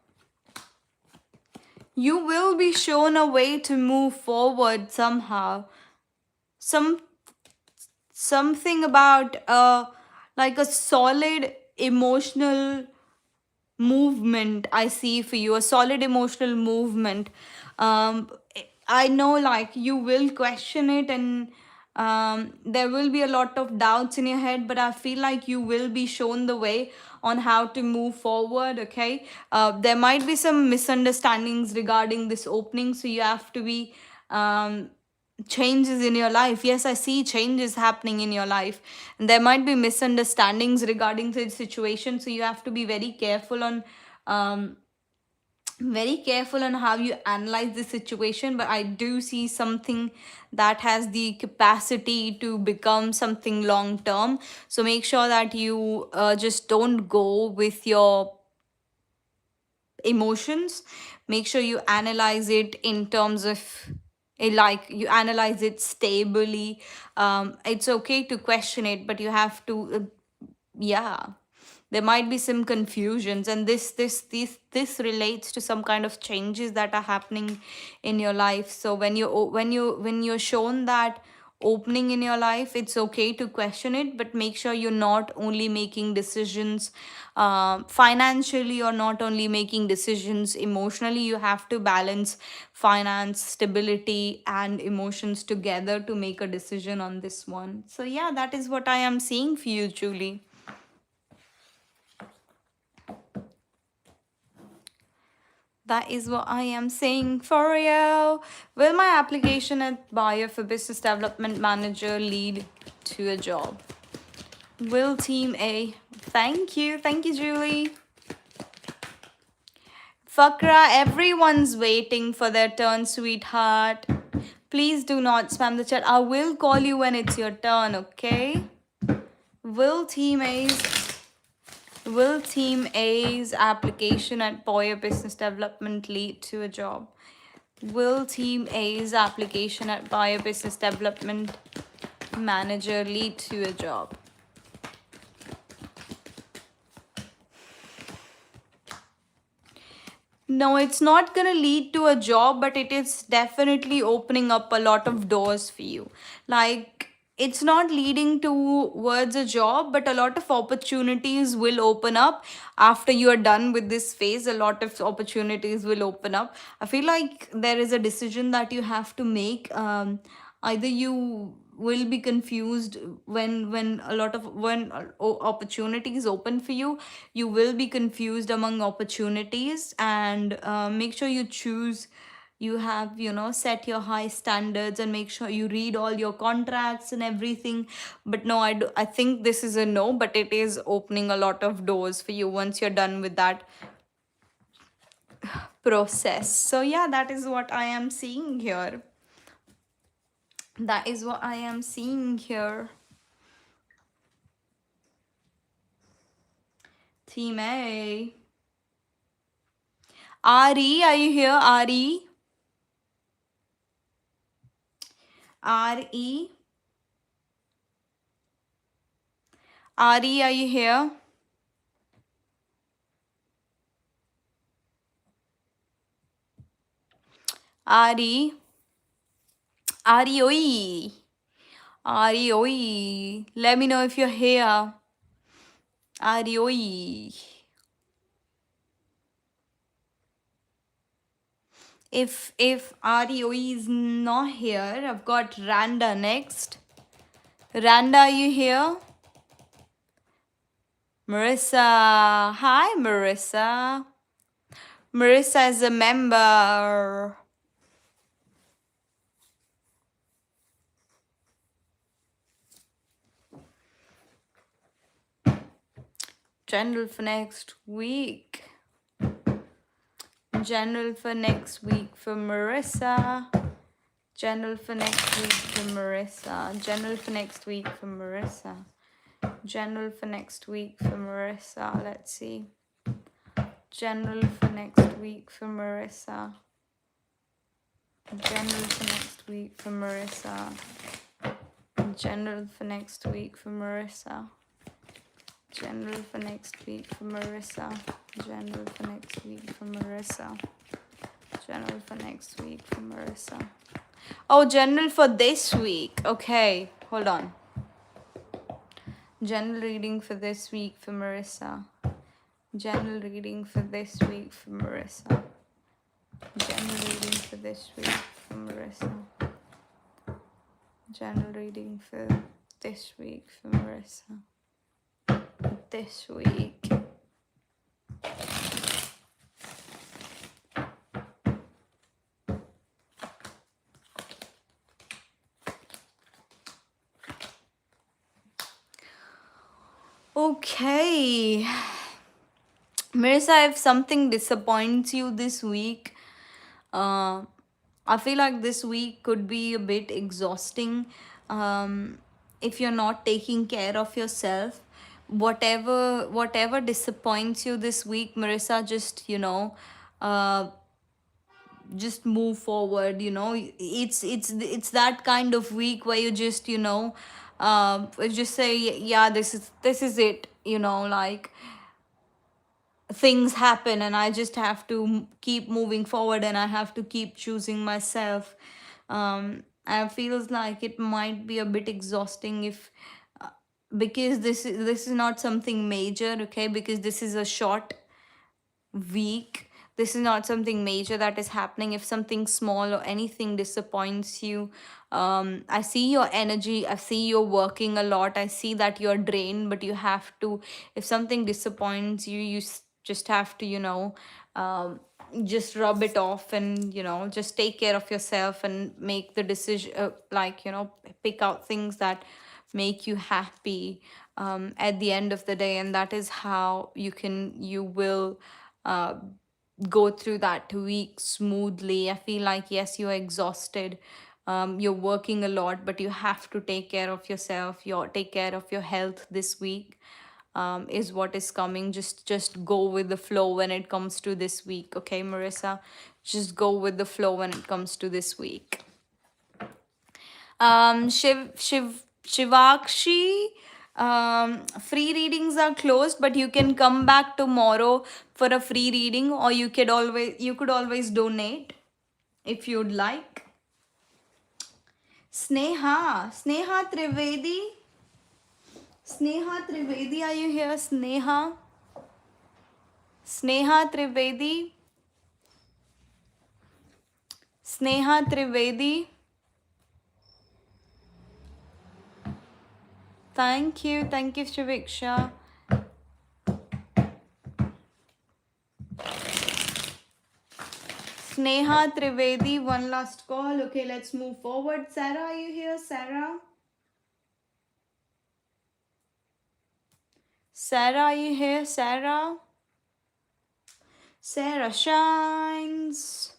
You will be shown a way to move forward somehow. Something about like a solid emotional movement I see for you, a solid emotional movement. I know, like, you will question it, and there will be a lot of doubts in your head, but I feel like you will be shown the way on how to move forward. Okay, there might be some misunderstandings regarding this opening, so you have to be changes in your life. Yes, I see changes happening in your life, and there might be misunderstandings regarding the situation, so you have to be very careful on how you analyze the situation. But I do see something that has the capacity to become something long term, so make sure that you just don't go with your emotions. Make sure you analyze it in terms of like you analyze it stably. It's okay to question it, but you have to yeah, there might be some confusions, and this relates to some kind of changes that are happening in your life. So when you're shown that opening in your life, it's okay to question it, but make sure you're not only making decisions financially, or not only making decisions emotionally. You have to balance finance, stability, and emotions together to make a decision on this one. So yeah, that is what I am seeing for you, Julie. That is what I am saying for you. Will my application at Bayer for Business Development Manager lead to a job? Will Team A? Thank you. Thank you, Julie. Fakra, everyone's waiting for their turn, sweetheart. Please do not spam the chat. I will call you when it's your turn, okay? Will Team A's application at Boyer Business Development lead to a job? Will Team A's application at Boyer Business Development Manager lead to a job? No, it's not going to lead to a job, but it is definitely opening up a lot of doors for you. Like, it's not leading towards a job, but a lot of opportunities will open up after you are done with this phase. A lot of opportunities will open up. I feel like there is a decision that you have to make. Either you will be confused when a lot of when opportunities open for you, you will be confused among opportunities. And make sure you choose, you have, set your high standards and make sure you read all your contracts and everything. But no, I think this is a no, but it is opening a lot of doors for you once you're done with that process. So yeah, that is what I am seeing here. That is what I am seeing here. Team A. Ari, are you here? Ari? R-E? Ari, are you here? Ari? Ari, oi. Ari, oi. Let me know if you're here. Ari, oi. If Ari, oi is not here, I've got Randa next. Randa, are you here? Marissa. Hi, Marissa. Marissa is a member. General for next week. General for next week for Marissa. General for next week for Marissa. General for next week for Marissa. General for next week for Marissa. Let's see. General for next week for Marissa. General for next week for Marissa. General for next week for Marissa. General for next week for Marissa. General for next week for Marissa. General for next week for Marissa. Oh, general for this week. Okay, hold on. General reading for this week for Marissa. General reading for this week for Marissa. General reading for this week for Marissa. General reading for this week for Marissa. This week. Okay. Marissa, if something disappoints you this week, I feel like this week could be a bit exhausting. If you're not taking care of yourself, whatever disappoints you this week, Marissa, uh, just move forward. It's that kind of week where you just just say, yeah, this is it. Like, things happen and I just have to keep moving forward and I have to keep choosing myself. I feels like it might be a bit exhausting if because this is not something major, okay, because this is a short week. This is not something major that is happening. If something small or anything disappoints you, I see your energy, I see you're working a lot, I see that you're drained, but you have to, if something disappoints you, just have to, just rub it off and just take care of yourself and make the decision, like, pick out things that make you happy at the end of the day. And that is how you will uh, go through that week smoothly. I feel like, yes, you're exhausted, you're working a lot, but you have to take care of yourself, take care of your health this week. Is what is coming. Just go with the flow when it comes to this week, okay, Marissa? Just go with the flow when it comes to this week. Shivakshi, free readings are closed, but you can come back tomorrow for a free reading, or you could always donate if you'd like. Sneha Trivedi. Sneha Trivedi, are you here? Sneha Trivedi. Sneha Trivedi. Thank you, Shiviksha. Sneha Trivedi, one last call. Okay, let's move forward. Sarah, are you here? Sarah? Sarah, are you here? Sarah? Sarah shines.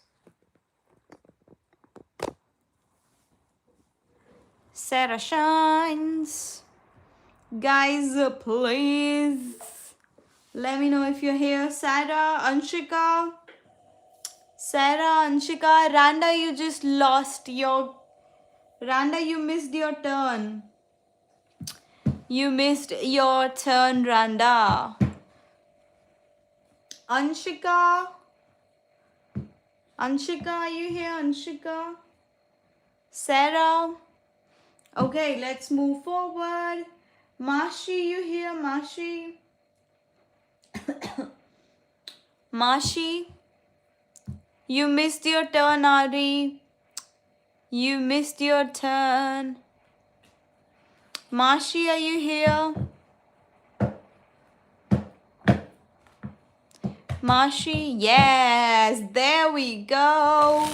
Sarah shines. Guys, please let me know if you're here. Sarah, Anshika. Sarah, Anshika, Randa, you just lost your... Randa, you missed your turn. You missed your turn, Randa. Anshika. Anshika, are you here? Anshika? Sarah? Okay, let's move forward. Marshy, you here? Marshy? Marshy? You missed your turn, Ari. You missed your turn. Marshy, are you here? Marshy, yes, there we go.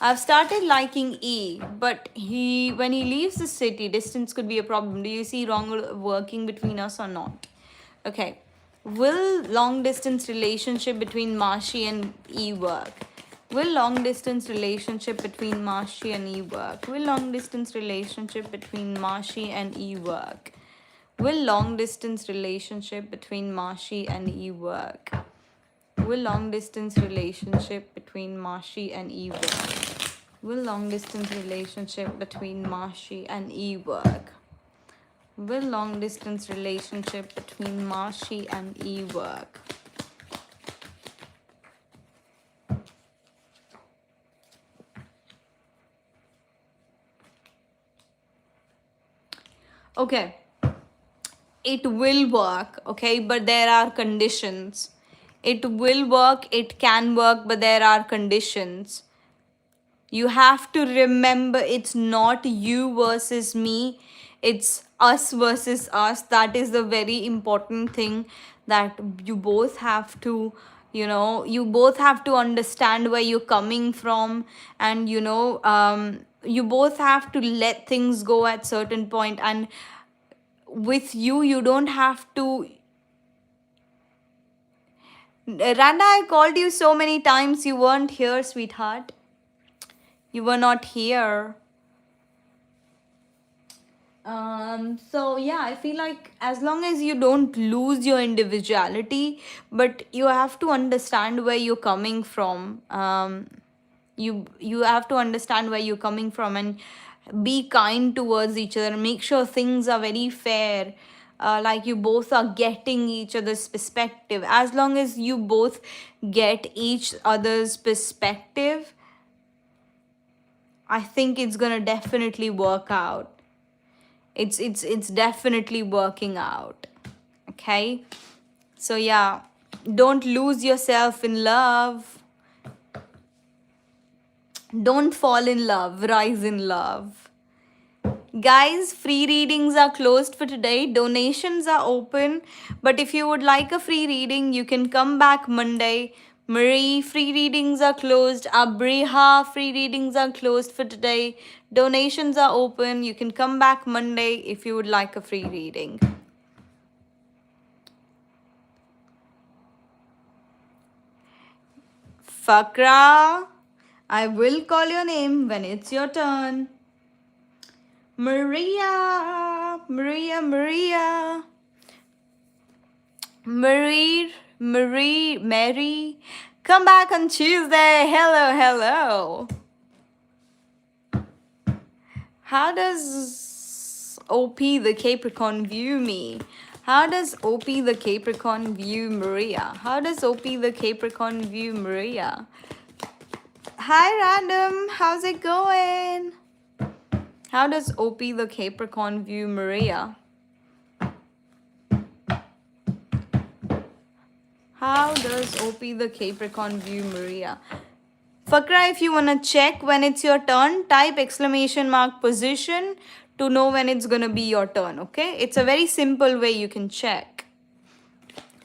I've started liking E, but when he leaves the city, distance could be a problem. Do you see wrong working between us or not? Okay. Will long distance relationship between Marshy and E work? Will long distance relationship between Marshy and E work? Will long distance relationship between Marshy and E work? Will long distance relationship between Marshy and E work? Will long distance relationship between Marshy and E work? Will long distance relationship between Marshy and E work? Will long distance relationship between Marshy and E work? Okay, it will work, okay, but there are conditions. It will work, it can work, but there are conditions. You have to remember it's not you versus me, it's us versus us. That is the very important thing that you both have to, you both have to understand where you're coming from, and you both have to let things go at certain point. And with you don't have to... Randa, I called you so many times, you weren't here, sweetheart. You were not here. So yeah, I feel like as long as you don't lose your individuality, but you have to understand where you're coming from. You have to understand where you're coming from and be kind towards each other. Make sure things are very fair. Like you both are getting each other's perspective. As long as you both get each other's perspective, I think it's gonna definitely work out. It's definitely working out. Okay, so yeah, don't lose yourself in love. Don't fall in love, rise in love. Guys, free readings are closed for today. Donations are open, but if you would like a free reading, you can come back Monday. Marie, free readings are closed. Abriha, free readings are closed for today. Donations are open. You can come back Monday if you would like a free reading. Fakra, I will call your name when it's your turn. Maria, Maria, Maria. Mary, come back on Tuesday. Hello, hello. How does OP the Capricorn view me? How does OP the Capricorn view Maria? How does OP the Capricorn view Maria? Hi, Random. How's it going? How does OP the Capricorn view Maria? How does OP the Capricorn view Maria? Fakra, if you want to check when it's your turn, type exclamation mark position to know when it's going to be your turn, okay? It's a very simple way you can check.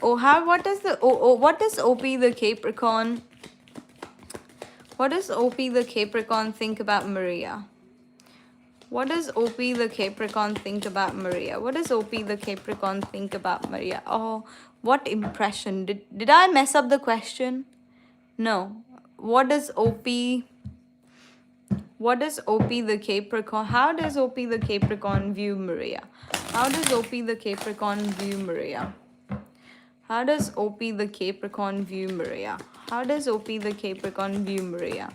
Oh, what is what is OP the Capricorn? What does OP the Capricorn think about Maria? What does OP the Capricorn think about Maria? What does OP the Capricorn think about Maria? Oh, what impression? Did I mess up the question? No. What does OP the Capricorn? How does OP the Capricorn view Maria? How does OP the Capricorn view Maria? How does OP the Capricorn view Maria? How does OP the Capricorn view Maria?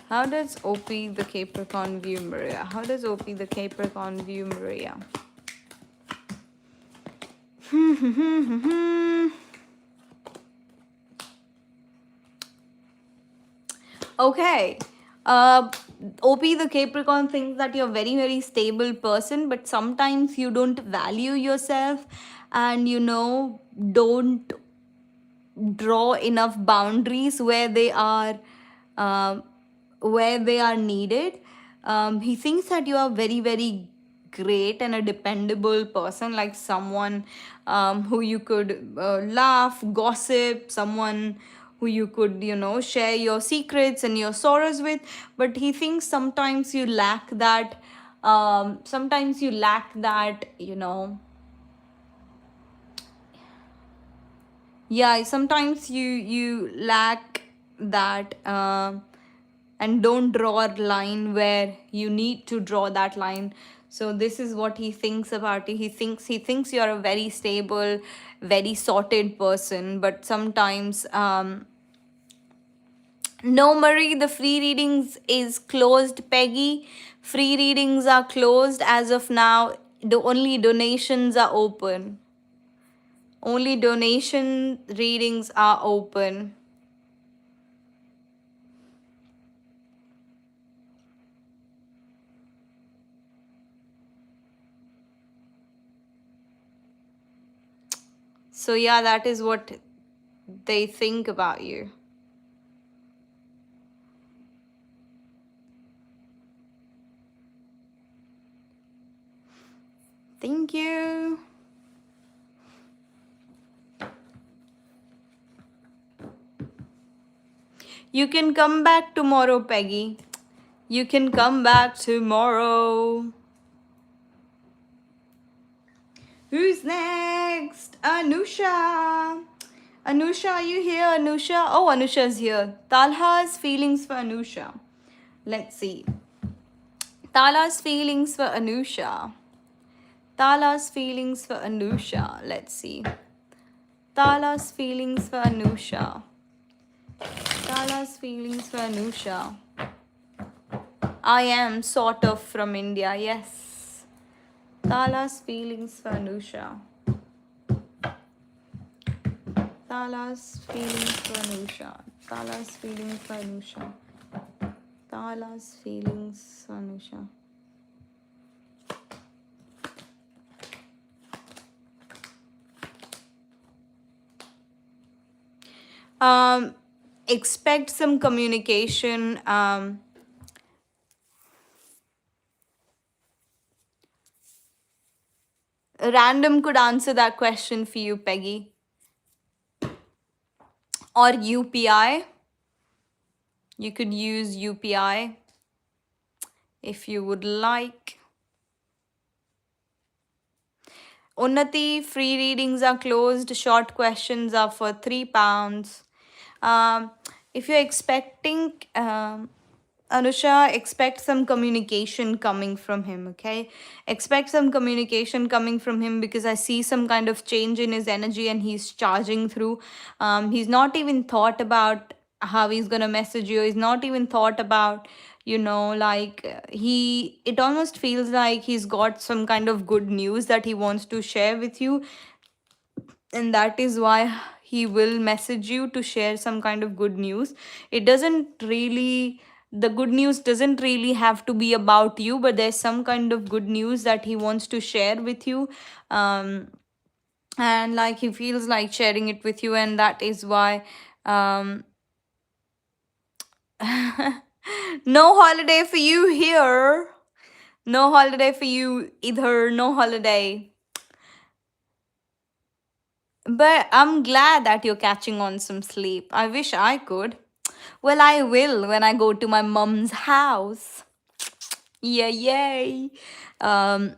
How does OP the Capricorn view Maria? How does OP the Capricorn view Maria? Okay. OP the Capricorn thinks that you're a very, very stable person, but sometimes you don't value yourself and don't draw enough boundaries uh, where they are needed. He thinks that you are very, very great and a dependable person, like someone who you could laugh, gossip, someone who you could share your secrets and your sorrows with. But he thinks sometimes you lack that. Sometimes you lack that. Yeah, sometimes you lack that, and don't draw a line where you need to draw that line. So this is what he thinks about it. He thinks you're a very stable, very sorted person, but sometimes no, Marie, the free readings is closed, Peggy. Free readings are closed as of now. The only donations are open. Only donation readings are open. So yeah, that is what they think about you. Thank you. You can come back tomorrow, Peggy. You can come back tomorrow. Who's next? Anusha. Anusha, are you here, Anusha? Oh, Anusha's here. Talha's feelings for Anusha. Let's see. Tala's feelings for Anusha. Tala's feelings for Anusha. Let's see. Tala's feelings for Anusha. Tala's feelings for Anusha. I am sort of from India, yes. Tala's feelings for Anusha. Tala's feelings for Anusha. Tala's feelings for Anusha. Tala's feelings for Anusha. Expect some communication. Random could answer that question for you, Peggy. Or UPI. You could use UPI if you would like. Unnati, free readings are closed. Short questions are for £3. If you're expecting, Anusha, expect some communication coming from him, okay? Expect some communication coming from him because I see some kind of change in his energy and he's charging through. He's not even thought about how he's gonna message you. He's not even thought about, it almost feels like he's got some kind of good news that he wants to share with you, and that is why he will message you to share some kind of good news. The good news doesn't really have to be about you, but there's some kind of good news that he wants to share with you. And like he feels like sharing it with you, and that is why No holiday for you here. No holiday for you either. No holiday. But I'm glad that you're catching on some sleep. I wish I could. Well, I will when I go to my mum's house. Yeah, yay. Um,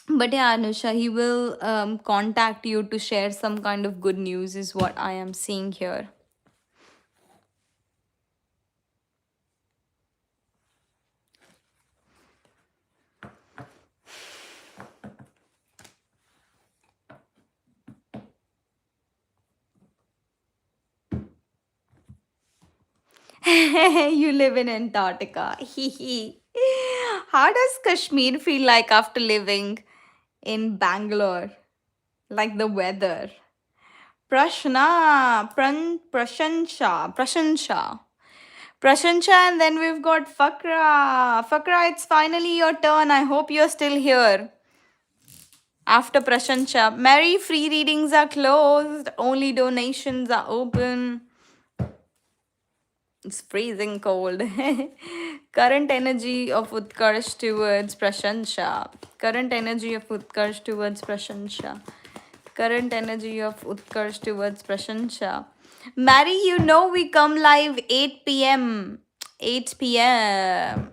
but yeah, Anusha, he will contact you to share some kind of good news, is what I am seeing here. You live in Antarctica. How does Kashmir feel like after living in Bangalore? Like the weather. Prashancha. Prashancha, and then we've got Fakra. Fakra, it's finally your turn. I hope you're still here. After Prashancha. Mary, free readings are closed. Only donations are open. It's freezing cold. Current energy of Utkarsh towards Prashancha. Current energy of Utkarsh towards Prashancha. Current energy of Utkarsh towards Prashancha. Mary, you know we come live 8 p.m. 8 p.m.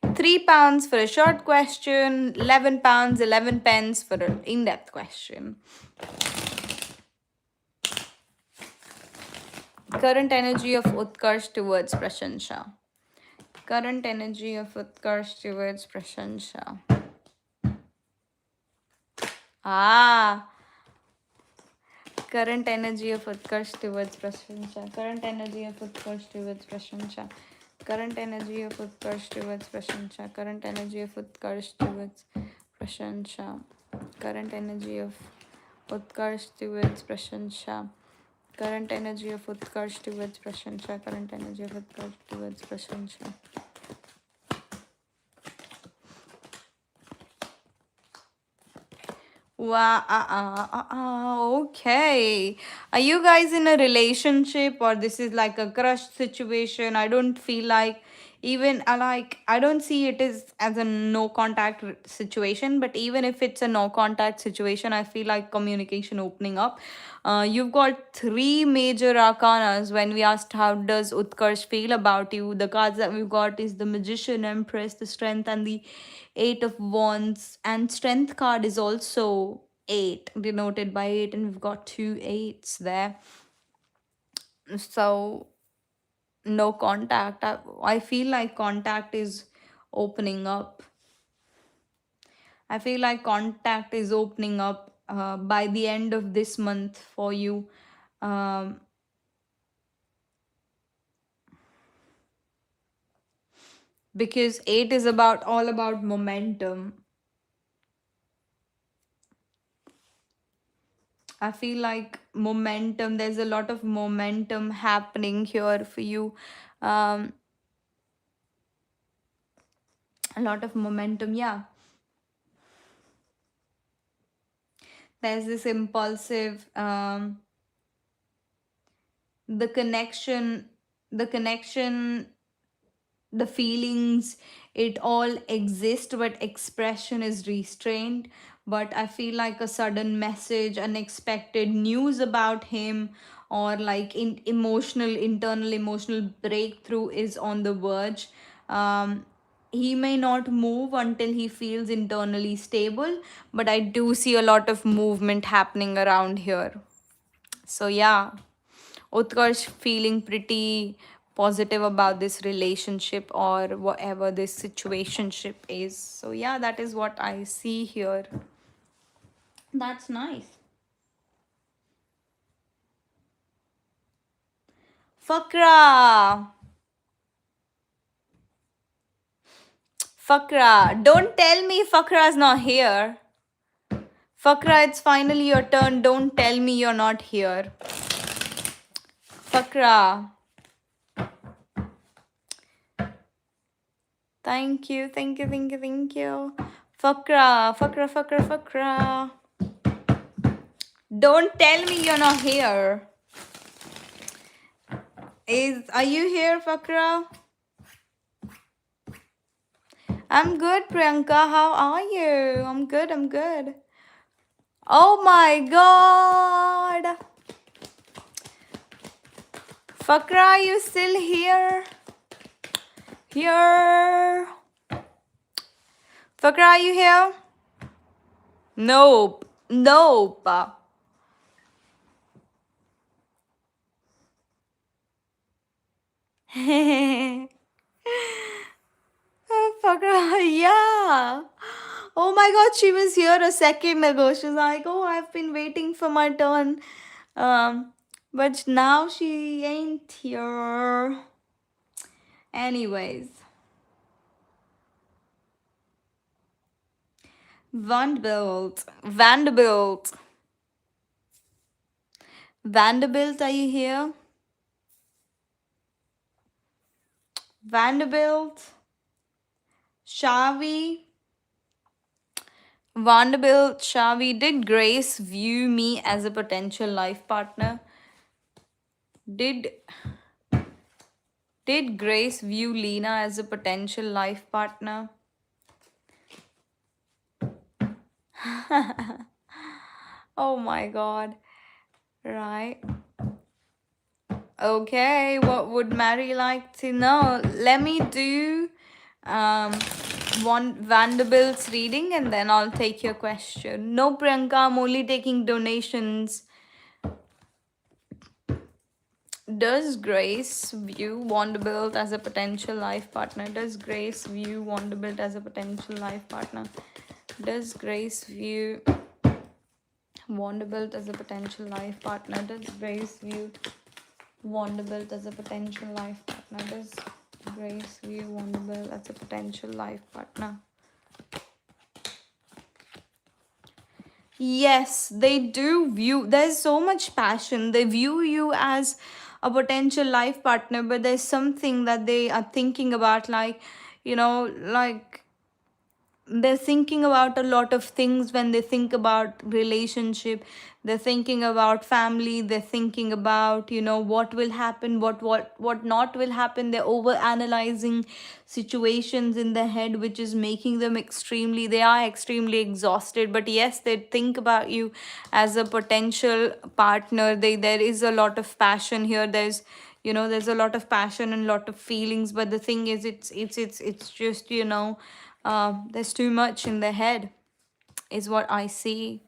£3 for a short question, £11, 11 pence for an in-depth question. Current energy of Utkarsh towards Prashancha. Current energy of Utkarsh towards Prashancha. Ah, current energy of Utkarsh towards Prashancha. Current energy of Utkarsh towards Prashancha. Current energy of Utkarsh towards Prashancha. Current energy of Utkarsh towards Prashancha. Current energy of Utkarsh towards Prashancha. Current energy of Utkarsh towards Prashancha. Current energy of Utkarsh towards Prashancha. Wow, okay. Are you guys in a relationship or this is like a crush situation? I don't feel like even I don't see it as a no contact situation, but even if it's a no contact situation, I feel like communication opening up. You've got three major arcanas. When we asked how does Utkarsh feel about you, the cards that we've got is the Magician, Empress, the Strength, and the Eight of Wands. And Strength card is also 8, denoted by 8, and we've got two eights there. So no contact. I feel like contact is opening up. I feel like contact is opening up by the end of this month for you. Um, because 8 is about all about momentum. I feel like momentum, there's a lot of momentum happening here for you. Um, a lot of momentum, yeah. There's this impulsive, the connection, the connection, the feelings, it all exists, but expression is restrained. But I feel like a sudden message, unexpected news about him, or like internal emotional breakthrough is on the verge. He may not move until he feels internally stable, but I do see a lot of movement happening around here. So yeah, Utkarsh feeling pretty positive about this relationship or whatever this situationship is. So yeah, that is what I see here. That's nice. Fakra. Fakra. Don't tell me Fakra's not here. Fakra, it's finally your turn. Don't tell me you're not here. Fakra. Thank you, thank you, thank you, thank you. Fakra, Fakra, Fakra, Fakra. Don't tell me you're not here. Are you here, Fakra? I'm good, Priyanka. How are you? I'm good, I'm good. Oh my god! Fakra, are you still here? Here. Fakra, are you here? Nope. Nope. Fakra, yeah. Oh my god, she was here a second ago. She's like, oh, I've been waiting for my turn. But now she ain't here. Anyways, Vanderbilt. Vanderbilt. Vanderbilt, are you here? Vanderbilt. Shavi. Vanderbilt, Shavi. Did Grace view me as a potential life partner? Did Did Grace view Lena as a potential life partner? Oh my god. Right. Okay, what would Mary like to know? Let me do um one Vanderbilt's reading and then I'll take your question. No, Priyanka, I'm only taking donations. Does Grace view Vanderbilt as a potential life partner? Does Grace view Vanderbilt as a potential life partner? Does Grace view Vanderbilt as a potential life partner? Does Grace view Vanderbilt as a potential life partner? Does Grace view Vanderbilt as a potential life partner? Yes, they do view, there's so much passion. They view you as a potential life partner, but there's something that they are thinking about, like, like they're thinking about a lot of things when they think about relationship. They're thinking about family. They're thinking about what will happen, what not will happen. They're over analyzing situations in their head, which is making them they are extremely exhausted. But yes, they think about you as a potential partner. There is a lot of passion here. There's a lot of passion and a lot of feelings, but the thing is, it's just there's too much in their head, is what I see.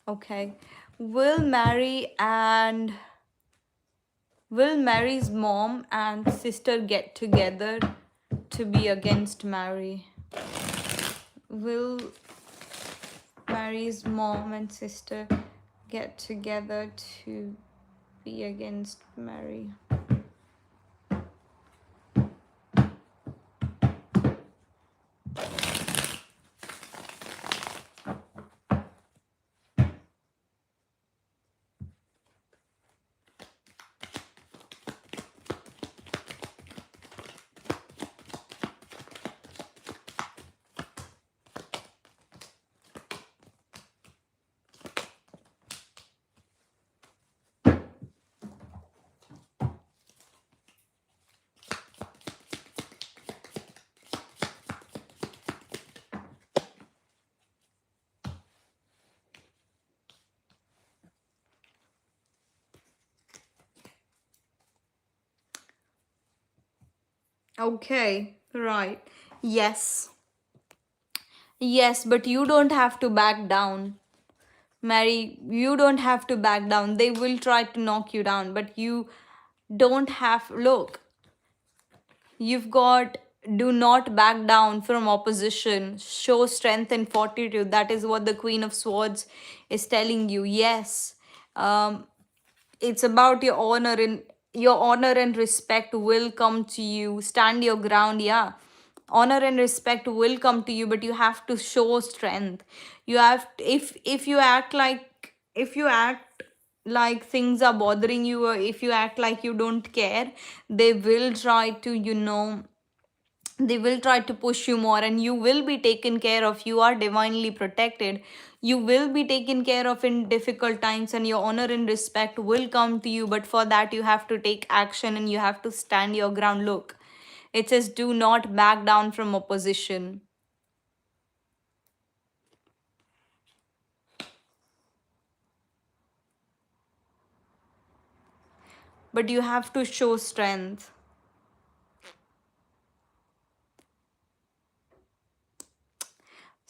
Okay. Will Mary and will Mary's mom and sister get together to be against Mary? Will Mary's mom and sister get together to be against Mary? Okay, right. Yes. Yes, but you don't have to back down. Mary, you don't have to back down. They will try to knock you down, but you don't have. Look, you've got, do not back down from opposition. Show strength and fortitude. That is what the Queen of Swords is telling you. Yes. Um, it's about your honor and respect will come to you. Stand your ground, yeah. Honor and respect will come to you, but you have to show strength. You have, if you act like, if you act like things are bothering you, or if you act like you don't care, they will try to They will try to push you more, and you will be taken care of. You are divinely protected. You will be taken care of in difficult times, and your honor and respect will come to you. But for that, you have to take action and you have to stand your ground. Look, it says, do not back down from opposition. But you have to show strength.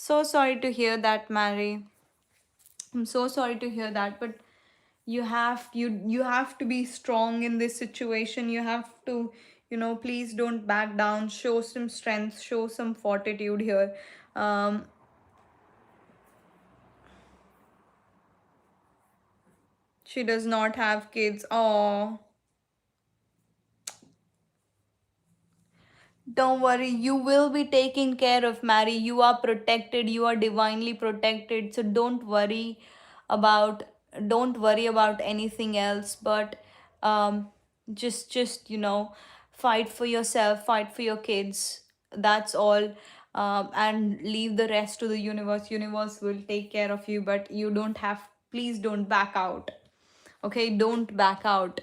So sorry to hear that, Mary. I'm so sorry to hear that, but you have to be strong in this situation. You have to, please don't back down. Show some strength, show some fortitude here. Um, she does not have kids. Oh, don't worry, you will be taken care of, Mary. You are protected, you are divinely protected. So about don't worry about anything else, but just fight for yourself, fight for your kids. That's all. And leave the rest to the universe. Universe will take care of you, but you don't have, please don't back out. Okay, don't back out.